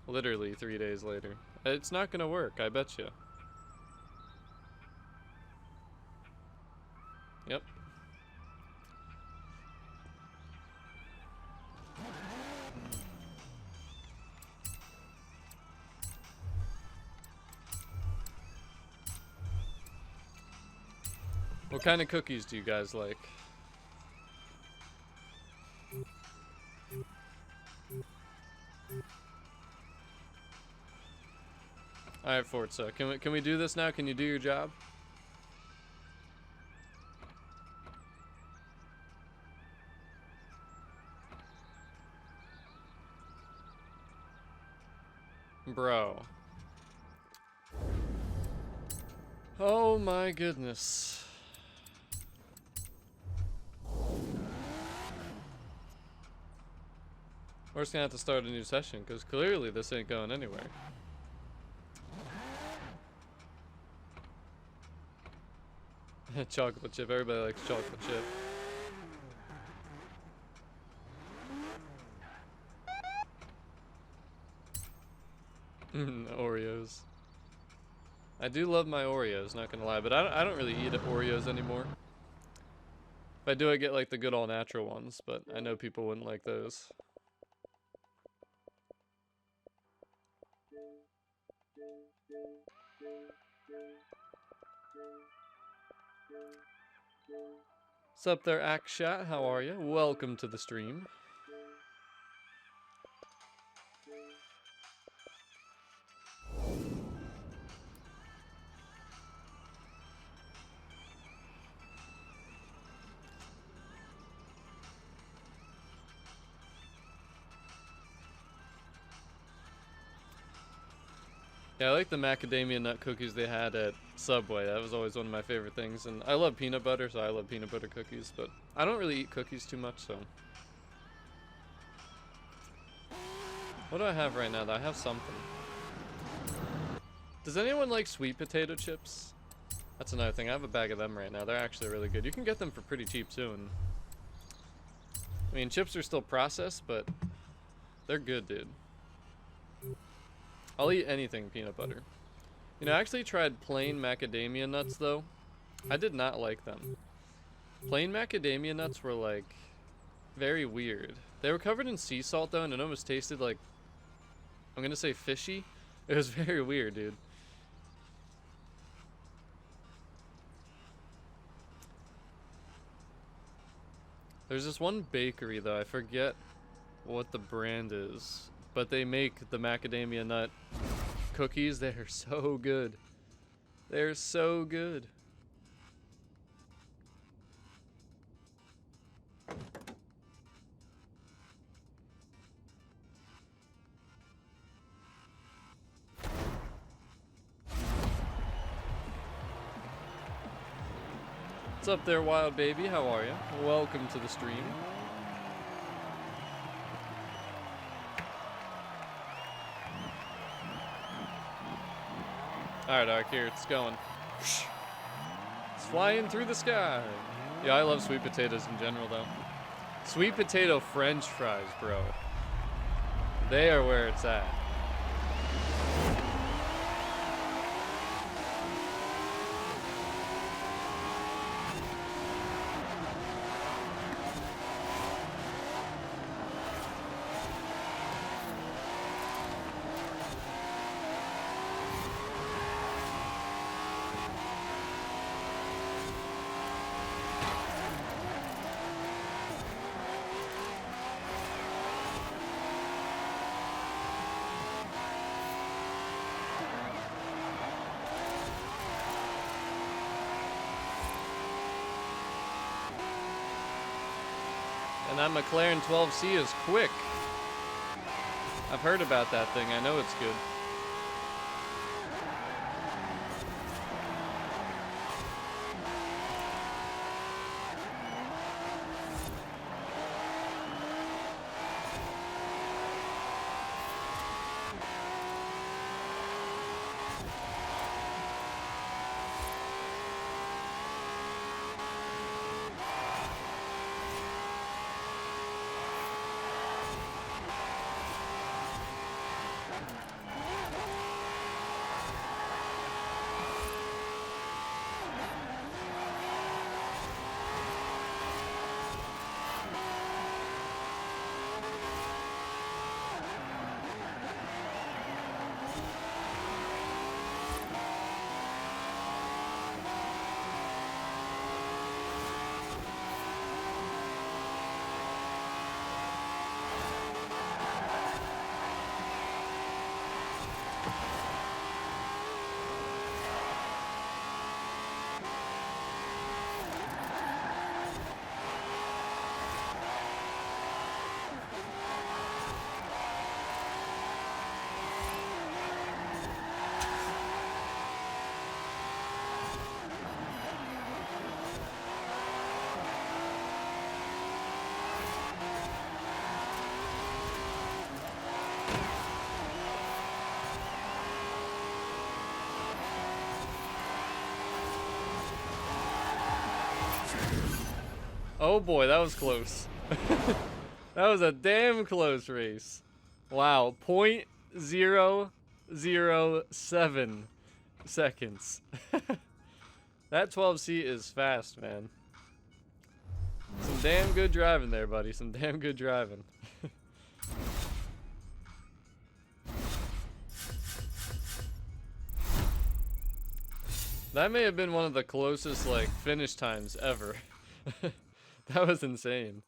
Literally 3 days later. It's not gonna work, I bet you. Yep. What kind of cookies do you guys like? Alright, Forza. Can we do this now? Can you do your job? Bro. Oh my goodness. We're just gonna have to start a new session, because clearly this ain't going anywhere. Chocolate chip. Everybody likes chocolate chip. Oreos. I do love my Oreos, not gonna lie, but I don't really eat Oreos anymore. If I do, I get like the good all natural ones, but I know people wouldn't like those. What's up there, Akshat? How are you? Welcome to the stream. Yeah, I like the macadamia nut cookies they had at Subway. That was always one of my favorite things. And I love peanut butter, so I love peanut butter cookies. But I don't really eat cookies too much, so. What do I have right now, though? I have something. Does anyone like sweet potato chips? That's another thing. I have a bag of them right now. They're actually really good. You can get them for pretty cheap, too. And I mean, chips are still processed, but they're good, dude. I'll eat anything peanut butter. You know, I actually tried plain macadamia nuts, though. I did not like them. Plain macadamia nuts were, like, very weird. They were covered in sea salt, though, and it almost tasted like, I'm gonna say fishy. It was very weird, dude. There's this one bakery though, I forget what the brand is, but they make the macadamia nut cookies. They're so good. They're so good. What's up there, Wild Baby? How are you? Welcome to the stream. Alright, Ark, here, it's going. It's flying through the sky. Yeah, I love sweet potatoes in general, though. Sweet potato French fries, bro. They are where it's at. And that McLaren 12C is quick. I've heard about that thing. I know it's good. Oh boy, that was close. That was a damn close race. Wow, 0.007 seconds. That 12C is fast, man. Some damn good driving there, buddy. Some damn good driving. That may have been one of the closest, like, finish times ever. That was insane.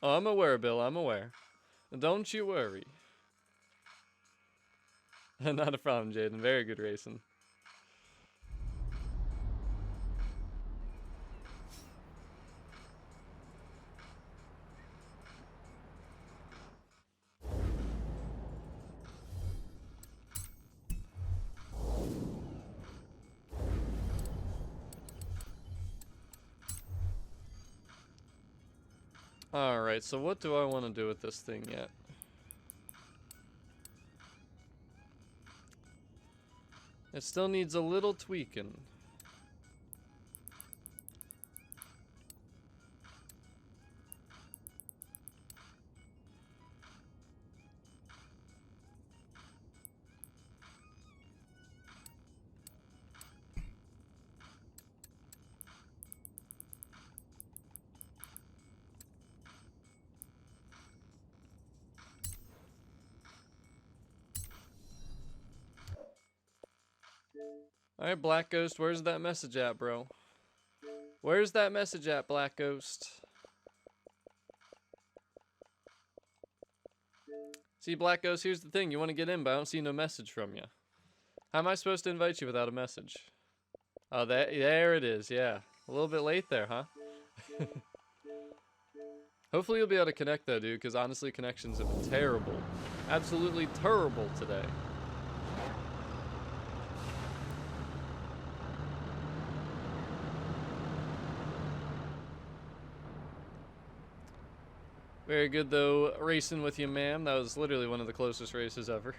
Oh, I'm aware, Bill. I'm aware. Don't you worry. Not a problem, Jaden. Very good racing. Alright, so what do I want to do with this thing yet? It still needs a little tweaking. Alright, Black Ghost, where's that message at, bro? Where's that message at, Black Ghost? See, Black Ghost, here's the thing. You want to get in, but I don't see no message from you. How am I supposed to invite you without a message? Oh, there it is, yeah. A little bit late there, huh? Hopefully you'll be able to connect, though, dude, because honestly, connections have been terrible. Absolutely terrible today. Very good, though, racing with you, ma'am. That was literally one of the closest races ever.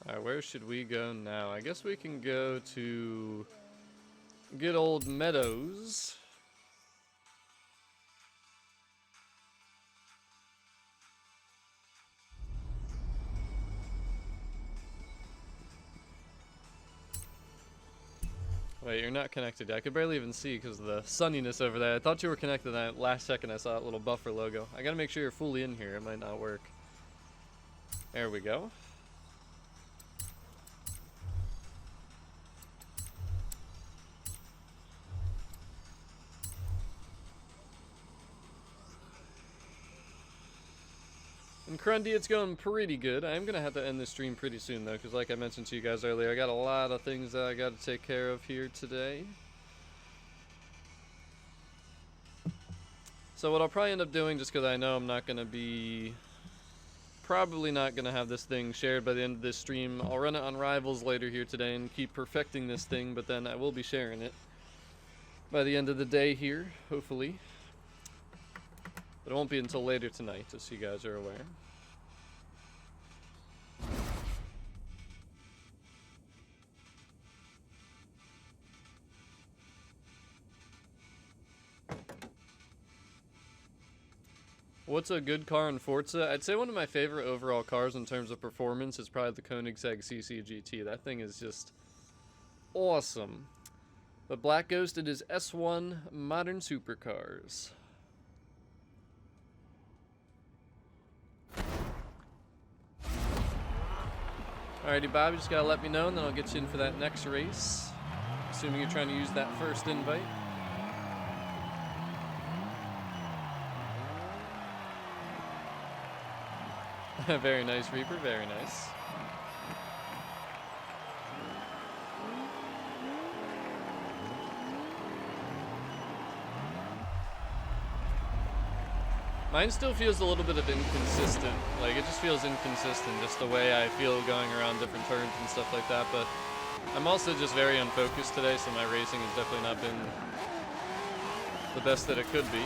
Alright, where should we go now? I guess we can go to good old Meadows. Wait, you're not connected. I could barely even see because of the sunniness over there. I thought you were connected, and last second I saw that little buffer logo. I gotta make sure you're fully in here. It might not work. There we go. And Grundy, it's going pretty good. I'm gonna have to end this stream pretty soon though, because like I mentioned to you guys earlier, I got a lot of things that I got to take care of here today. So what I'll probably end up doing, just because I know I'm not gonna be, probably not gonna have this thing shared by the end of this stream, I'll run it on Rivals later here today and keep perfecting this thing, but then I will be sharing it by the end of the day here, hopefully. But it won't be until later tonight, just so you guys are aware. What's a good car in Forza? I'd say one of my favorite overall cars in terms of performance is probably the Koenigsegg CC GT. That thing is just awesome. But Black Ghost, it is S1 Modern Supercars. Alrighty, Bob, you just gotta let me know, and then I'll get you in for that next race. Assuming you're trying to use that first invite. Very nice, Reaper, very nice. Mine still feels a little bit of inconsistent. Like, it just feels inconsistent, just the way I feel going around different turns and stuff like that. But I'm also just very unfocused today, so my racing has definitely not been the best that it could be.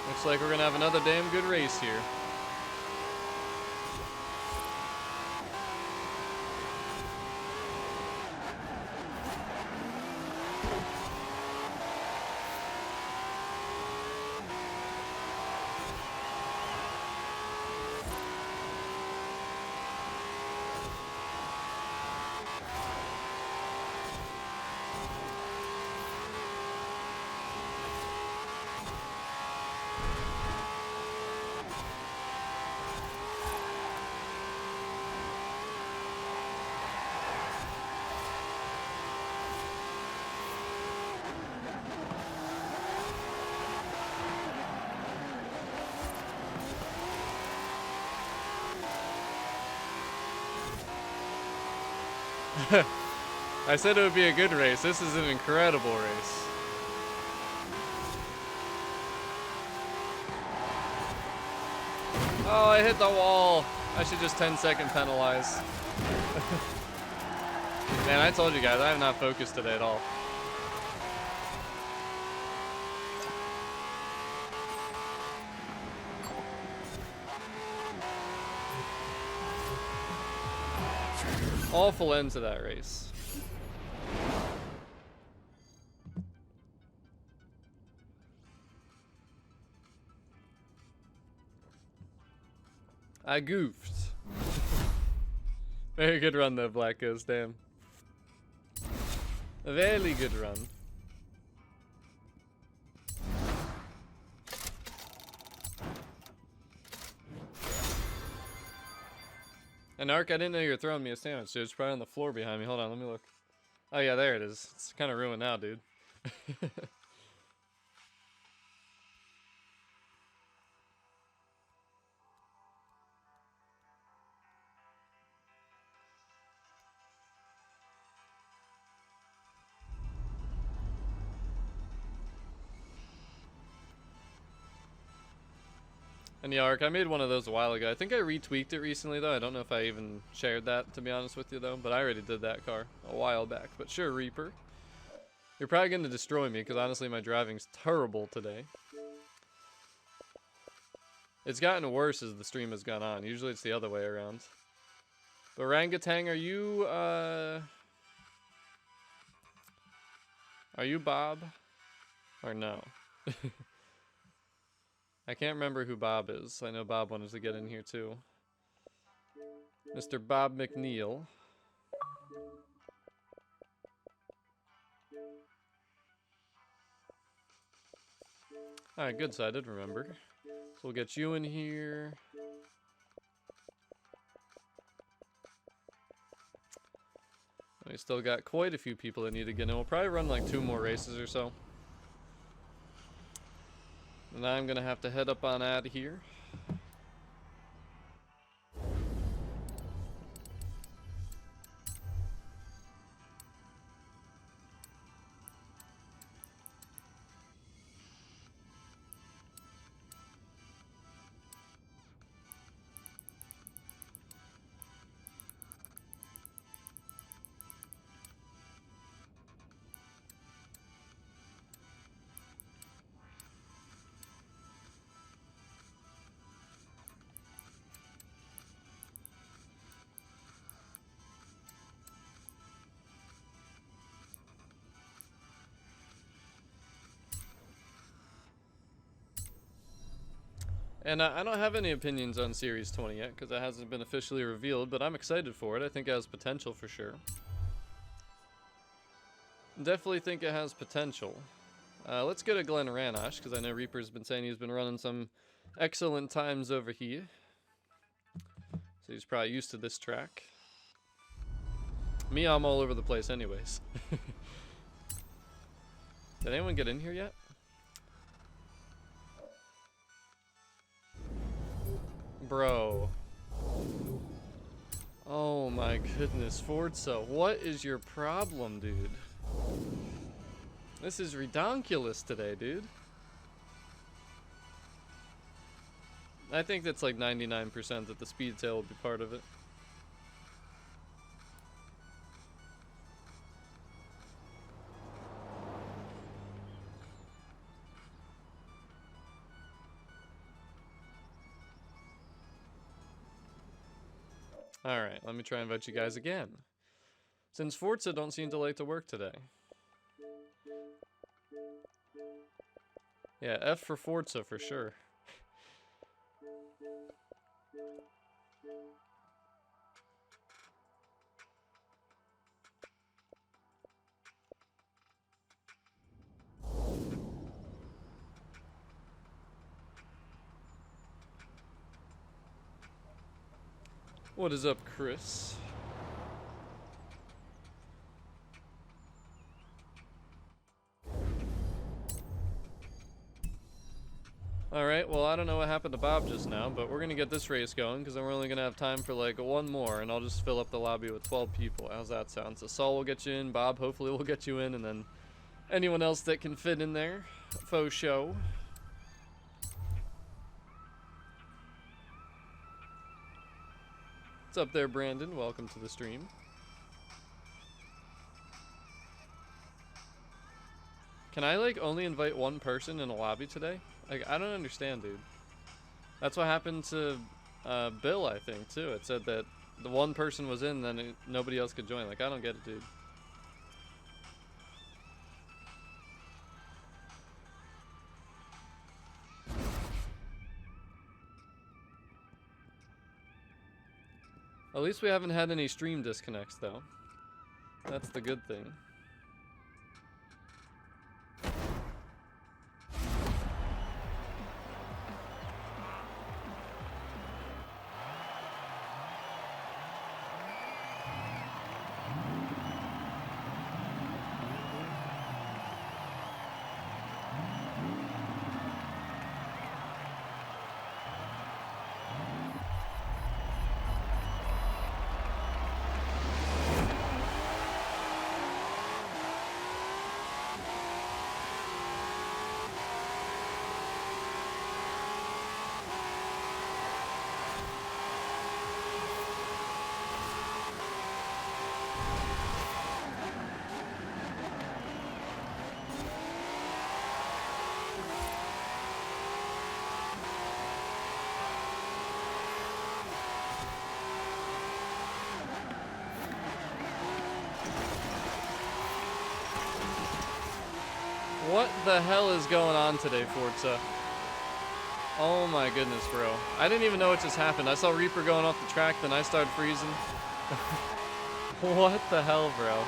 Looks like we're gonna have another damn good race here. I said it would be a good race. This is an incredible race. Oh, I hit the wall. I should just 10-second penalize. Man, I told you guys, I have not focused today at all. Awful end to that race. I goofed. Very good run though, Black Ghost, damn. A very good run. And Ark, I didn't know you were throwing me a sandwich, dude. It's probably on the floor behind me. Hold on, let me look. Oh yeah, there it is. It's kind of ruined now, dude. And yeah, Ark, I made one of those a while ago. I think I retweaked it recently, though. I don't know if I even shared that, to be honest with you, though. But I already did that car a while back. But sure, Reaper. You're probably going to destroy me, because honestly, my driving's terrible today. It's gotten worse as the stream has gone on. Usually it's the other way around. But Orangutan, are you Bob? Or no? I can't remember who Bob is. I know Bob wanted to get in here too. Mr. Bob McNeil. Alright, good, so I did remember. So we'll get you in here. We still got quite a few people that need to get in. We'll probably run like 2 more races or so. And I'm gonna have to head up on out of here. And I don't have any opinions on Series 20 yet, because it hasn't been officially revealed, but I'm excited for it. I think it has potential for sure. Definitely think it has potential. Let's go to Glen Ranosh, because I know Reaper's been saying he's been running some excellent times over here. So he's probably used to this track. Me, I'm all over the place anyways. Did anyone get in here yet? Bro. Oh my goodness, Forza, what is your problem, dude? This is redonkulous today, dude. I think that's like 99% that the speed tail will be part of it. Alright, let me try and invite you guys again. Since Forza don't seem to like to work today. Yeah, F for Forza for sure. What is up, Chris? Alright, well I don't know what happened to Bob just now, but we're gonna get this race going, because then we're only gonna have time for like 1 more, and I'll just fill up the lobby with 12 people. How's that sound? So Saul will get you in, Bob hopefully will get you in, and then anyone else that can fit in there. Faux show. What's up there, Brandon? Welcome to the stream. Can I like only invite 1 person in a lobby today? Like, I don't understand, dude. That's what happened to Bill, I think, too. It said that the 1 person was in, then nobody else could join. Like, I don't get it, dude. At least we haven't had any stream disconnects, though. That's the good thing. What the hell is going on today, Forza? Oh my goodness, bro. I didn't even know what just happened. I saw Reaper going off the track, then I started freezing. What the hell, bro?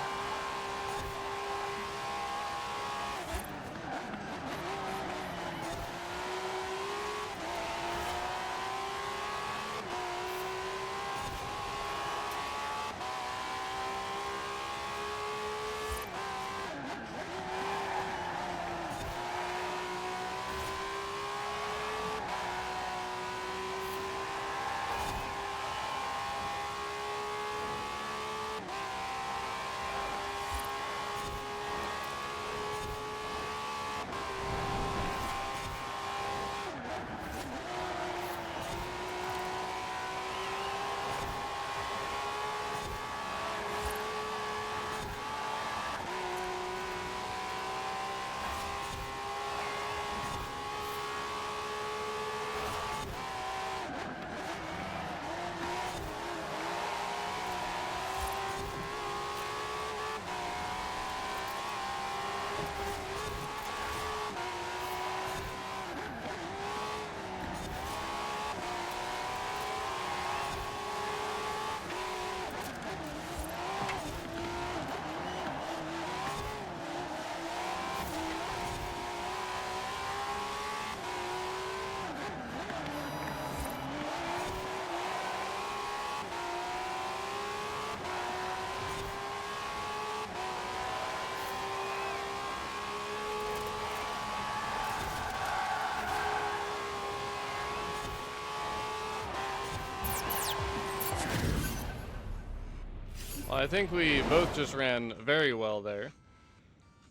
Well, I think we both just ran very well there.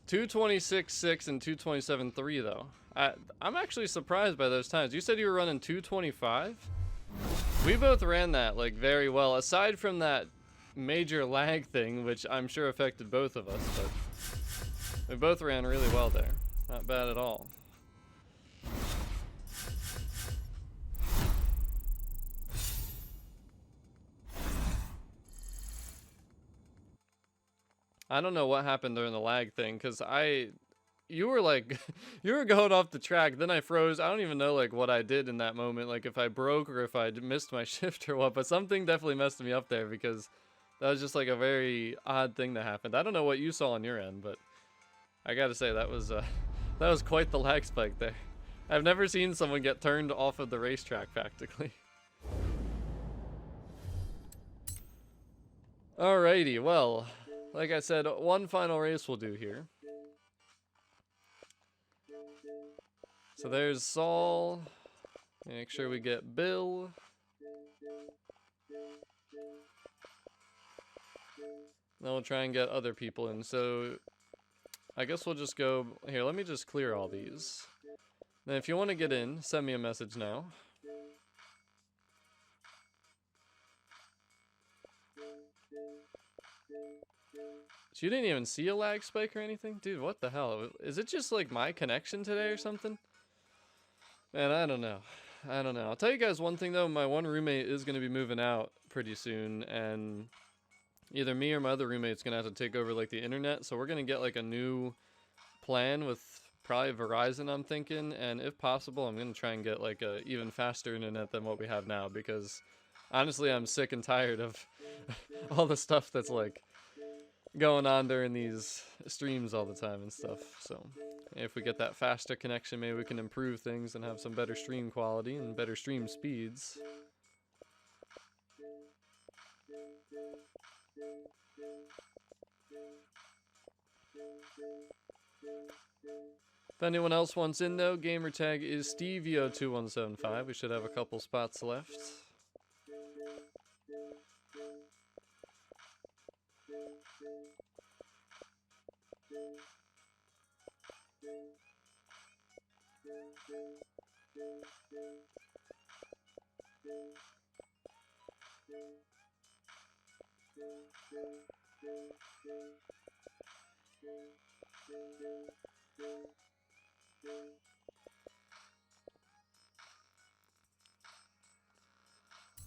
226.6 and 227.3 though. I'm actually surprised by those times. You said you were running 225? We both ran that like very well, aside from that major lag thing, which I'm sure affected both of us, but we both ran really well there. Not bad at all. I don't know what happened during the lag thing, because you were like, you were going off the track, then I froze. I don't even know like what I did in that moment, like if I broke or if I missed my shift or what, but something definitely messed me up there, because that was just like a very odd thing that happened. I don't know what you saw on your end, but I gotta say that was quite the lag spike there. I've never seen someone get turned off of the racetrack practically. Alrighty, well, like I said, one final race we'll do here. So there's Saul. Make sure we get Bill. Then we'll try and get other people in. So I guess we'll just go here. Let me just clear all these. Then if you want to get in, send me a message now. So you didn't even see a lag spike or anything? Dude, what the hell? Is it just like my connection today or something? Man, I don't know. I don't know. I'll tell you guys one thing though. My one roommate is going to be moving out pretty soon, and either me or my other roommate's going to have to take over like the internet. So we're going to get like a new plan with probably Verizon, I'm thinking. And if possible, I'm going to try and get like a even faster internet than what we have now, because Honestly, I'm sick and tired of all the stuff that's like going on during these streams all the time and stuff. So if we get that faster connection, maybe we can improve things and have some better stream quality and better stream speeds. If anyone else wants in though, gamer tag is Stevio2175. We should have a couple spots left.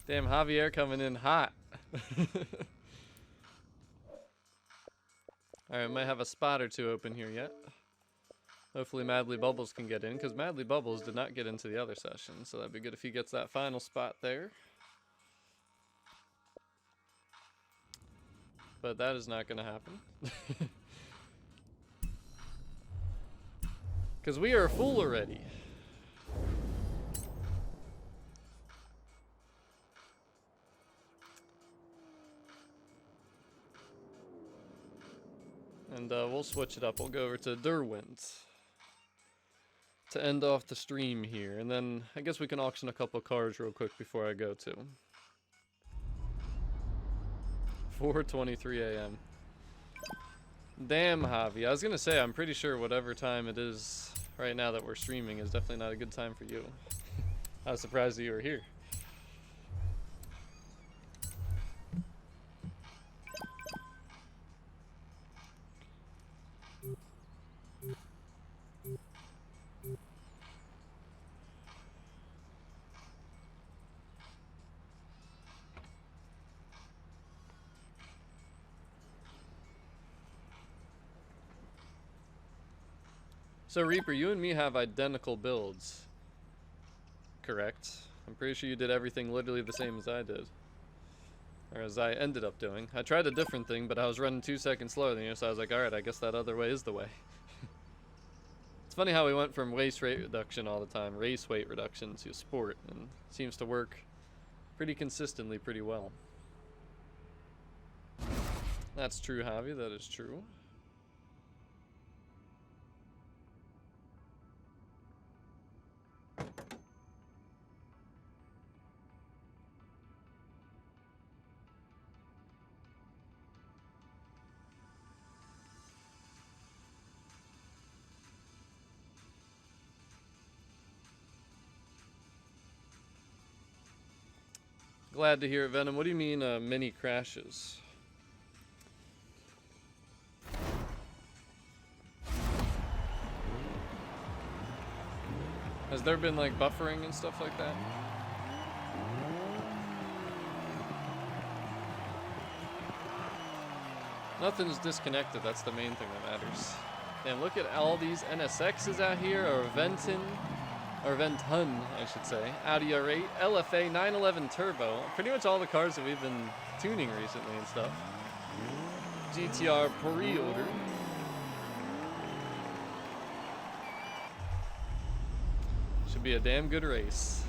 Damn, Javier coming in hot. Alright, might have a spot or two open here yet. Hopefully Madly Bubbles can get in, because Madly Bubbles did not get into the other session, so that'd be good if he gets that final spot there. But that is not going to happen. Because we are full already. And we'll switch it up. We'll go over to Derwent to end off the stream here. And then I guess we can auction a couple cars real quick before I go to 4:23 a.m. Damn, Javi. I was going to say, I'm pretty sure whatever time it is right now that we're streaming is definitely not a good time for you. I was surprised that you were here. So Reaper, you and me have identical builds, correct? I'm pretty sure you did everything literally the same as I did. Or as I ended up doing. I tried a different thing, but I was running 2 seconds slower than you, so I was like, alright, I guess that other way is the way. It's funny how we went from race weight reduction all the time, race weight reduction to sport, and it seems to work pretty consistently pretty well. That's true, Javi, that is true. Glad to hear it, Venom. What do you mean, mini crashes? Has there been, like, buffering and stuff like that? Nothing's disconnected, that's the main thing that matters. Damn, look at all these NSXs out here, or Venton, I should say. Audi R8, LFA, 911 Turbo. Pretty much all the cars that we've been tuning recently and stuff. GTR pre-order. Should be a damn good race.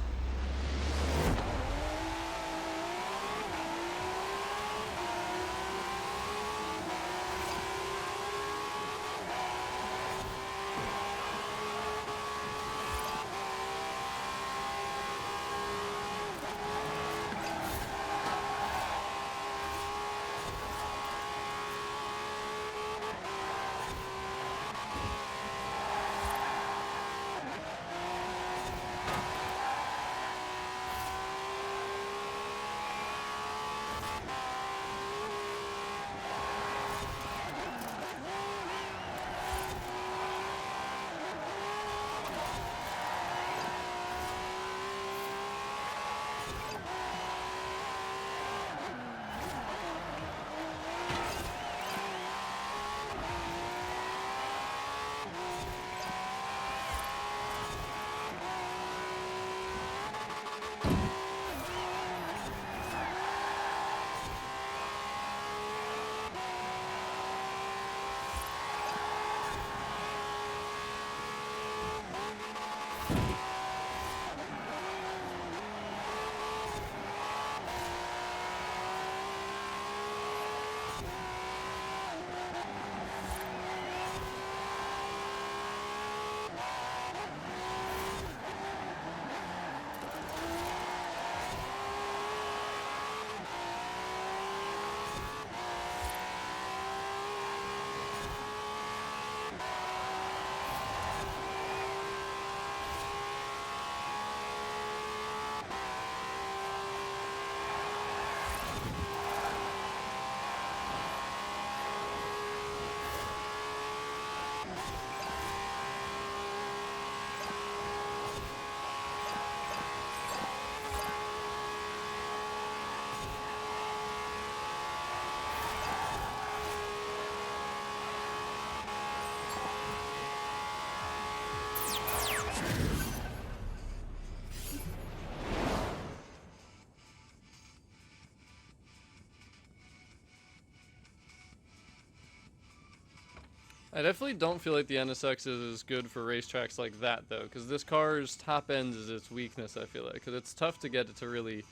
I definitely don't feel like the NSX is as good for racetracks like that, though, because this car's top end is its weakness, I feel like, because it's tough to get it to really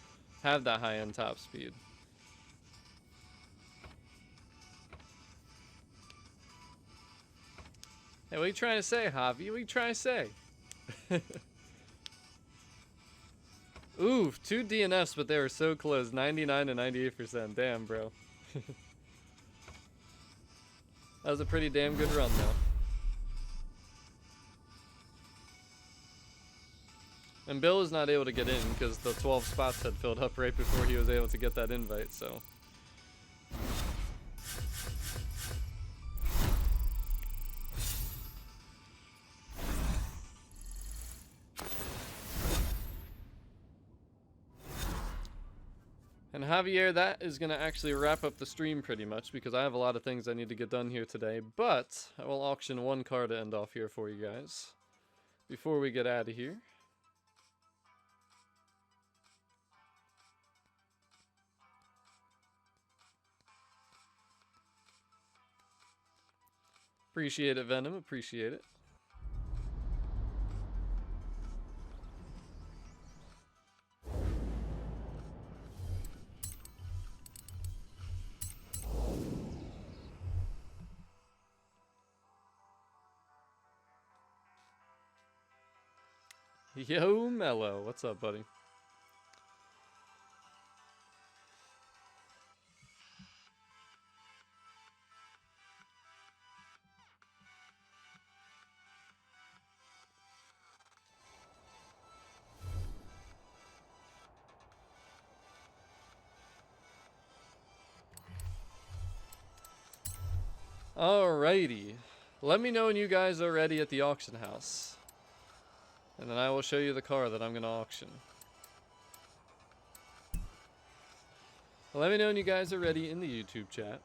have that high-end top speed. Hey, what are you trying to say, Javi? What are you trying to say? Ooh, 2 DNFs, but they were so close. 99 and 98%. Damn, bro. That was a pretty damn good run, though. And Bill was not able to get in because the 12 spots had filled up right before he was able to get that invite, so. And Javier, that is going to actually wrap up the stream pretty much because I have a lot of things I need to get done here today. But I will auction one car to end off here for you guys before we get out of here. Appreciate it, Venom. Appreciate it. Yo, Mello. What's up, buddy? Alrighty. Let me know when you guys are ready at the auction house. And then I will show you the car that I'm going to auction. Let me know when you guys are ready in the YouTube chat.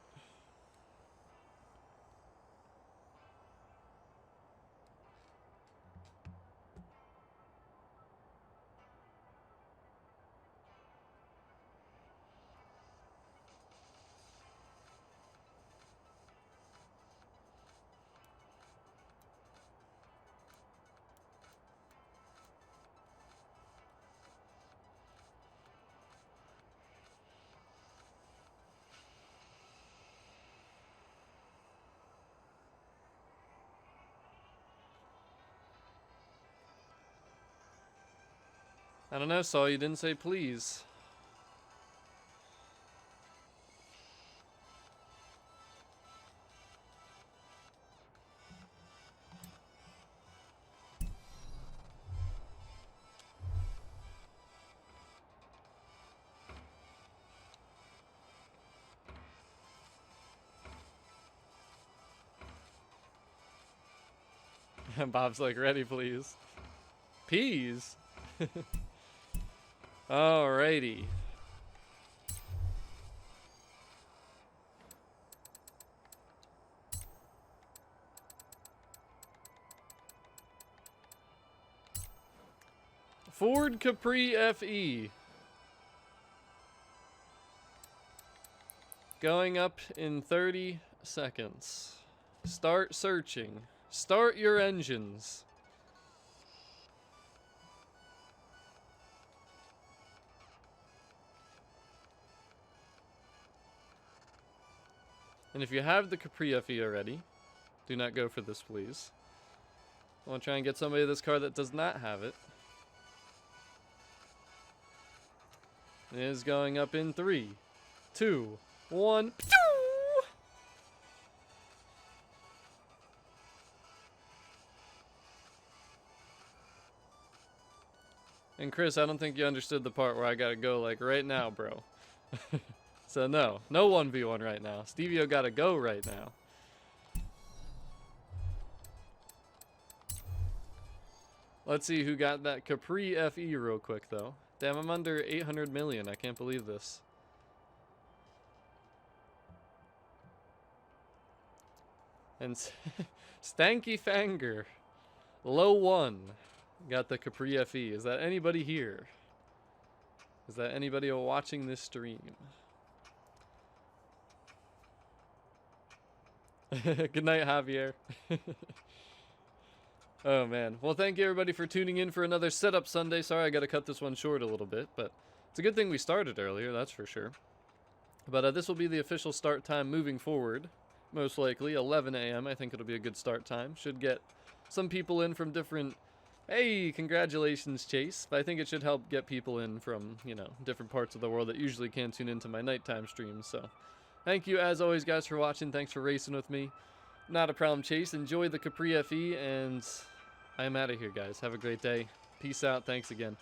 I don't know, Saul, you didn't say please. Bob's like, ready, please. Peas? Alrighty. Ford Capri FE. Going up in 30 seconds. Start searching. Start your engines. And if you have the Capri FE already, do not go for this, please. I want to try and get somebody this car that does not have it. It is going up in 3, 2, 1. And Chris, I don't think you understood the part where I gotta go like right now, bro. So no 1v1 right now. Stevio gotta go right now. Let's see who got that Capri FE real quick though. Damn, I'm under 800 million. I can't believe this. And Stanky Fanger, low 1, got the Capri FE. Is that anybody here? Is that anybody watching this stream? Good night, Javier. Oh, man. Well, thank you, everybody, for tuning in for another Setup Sunday. Sorry I got to cut this one short a little bit, but it's a good thing we started earlier, that's for sure. But this will be the official start time moving forward. Most likely 11 a.m. I think it'll be a good start time. Should get some people in from different... Hey, congratulations, Chase. But I think it should help get people in from, you know, different parts of the world that usually can't tune into my nighttime streams. So thank you, as always, guys, for watching. Thanks for racing with me. Not a problem, Chase. Enjoy the Capri FE, and I'm out of here, guys. Have a great day. Peace out. Thanks again.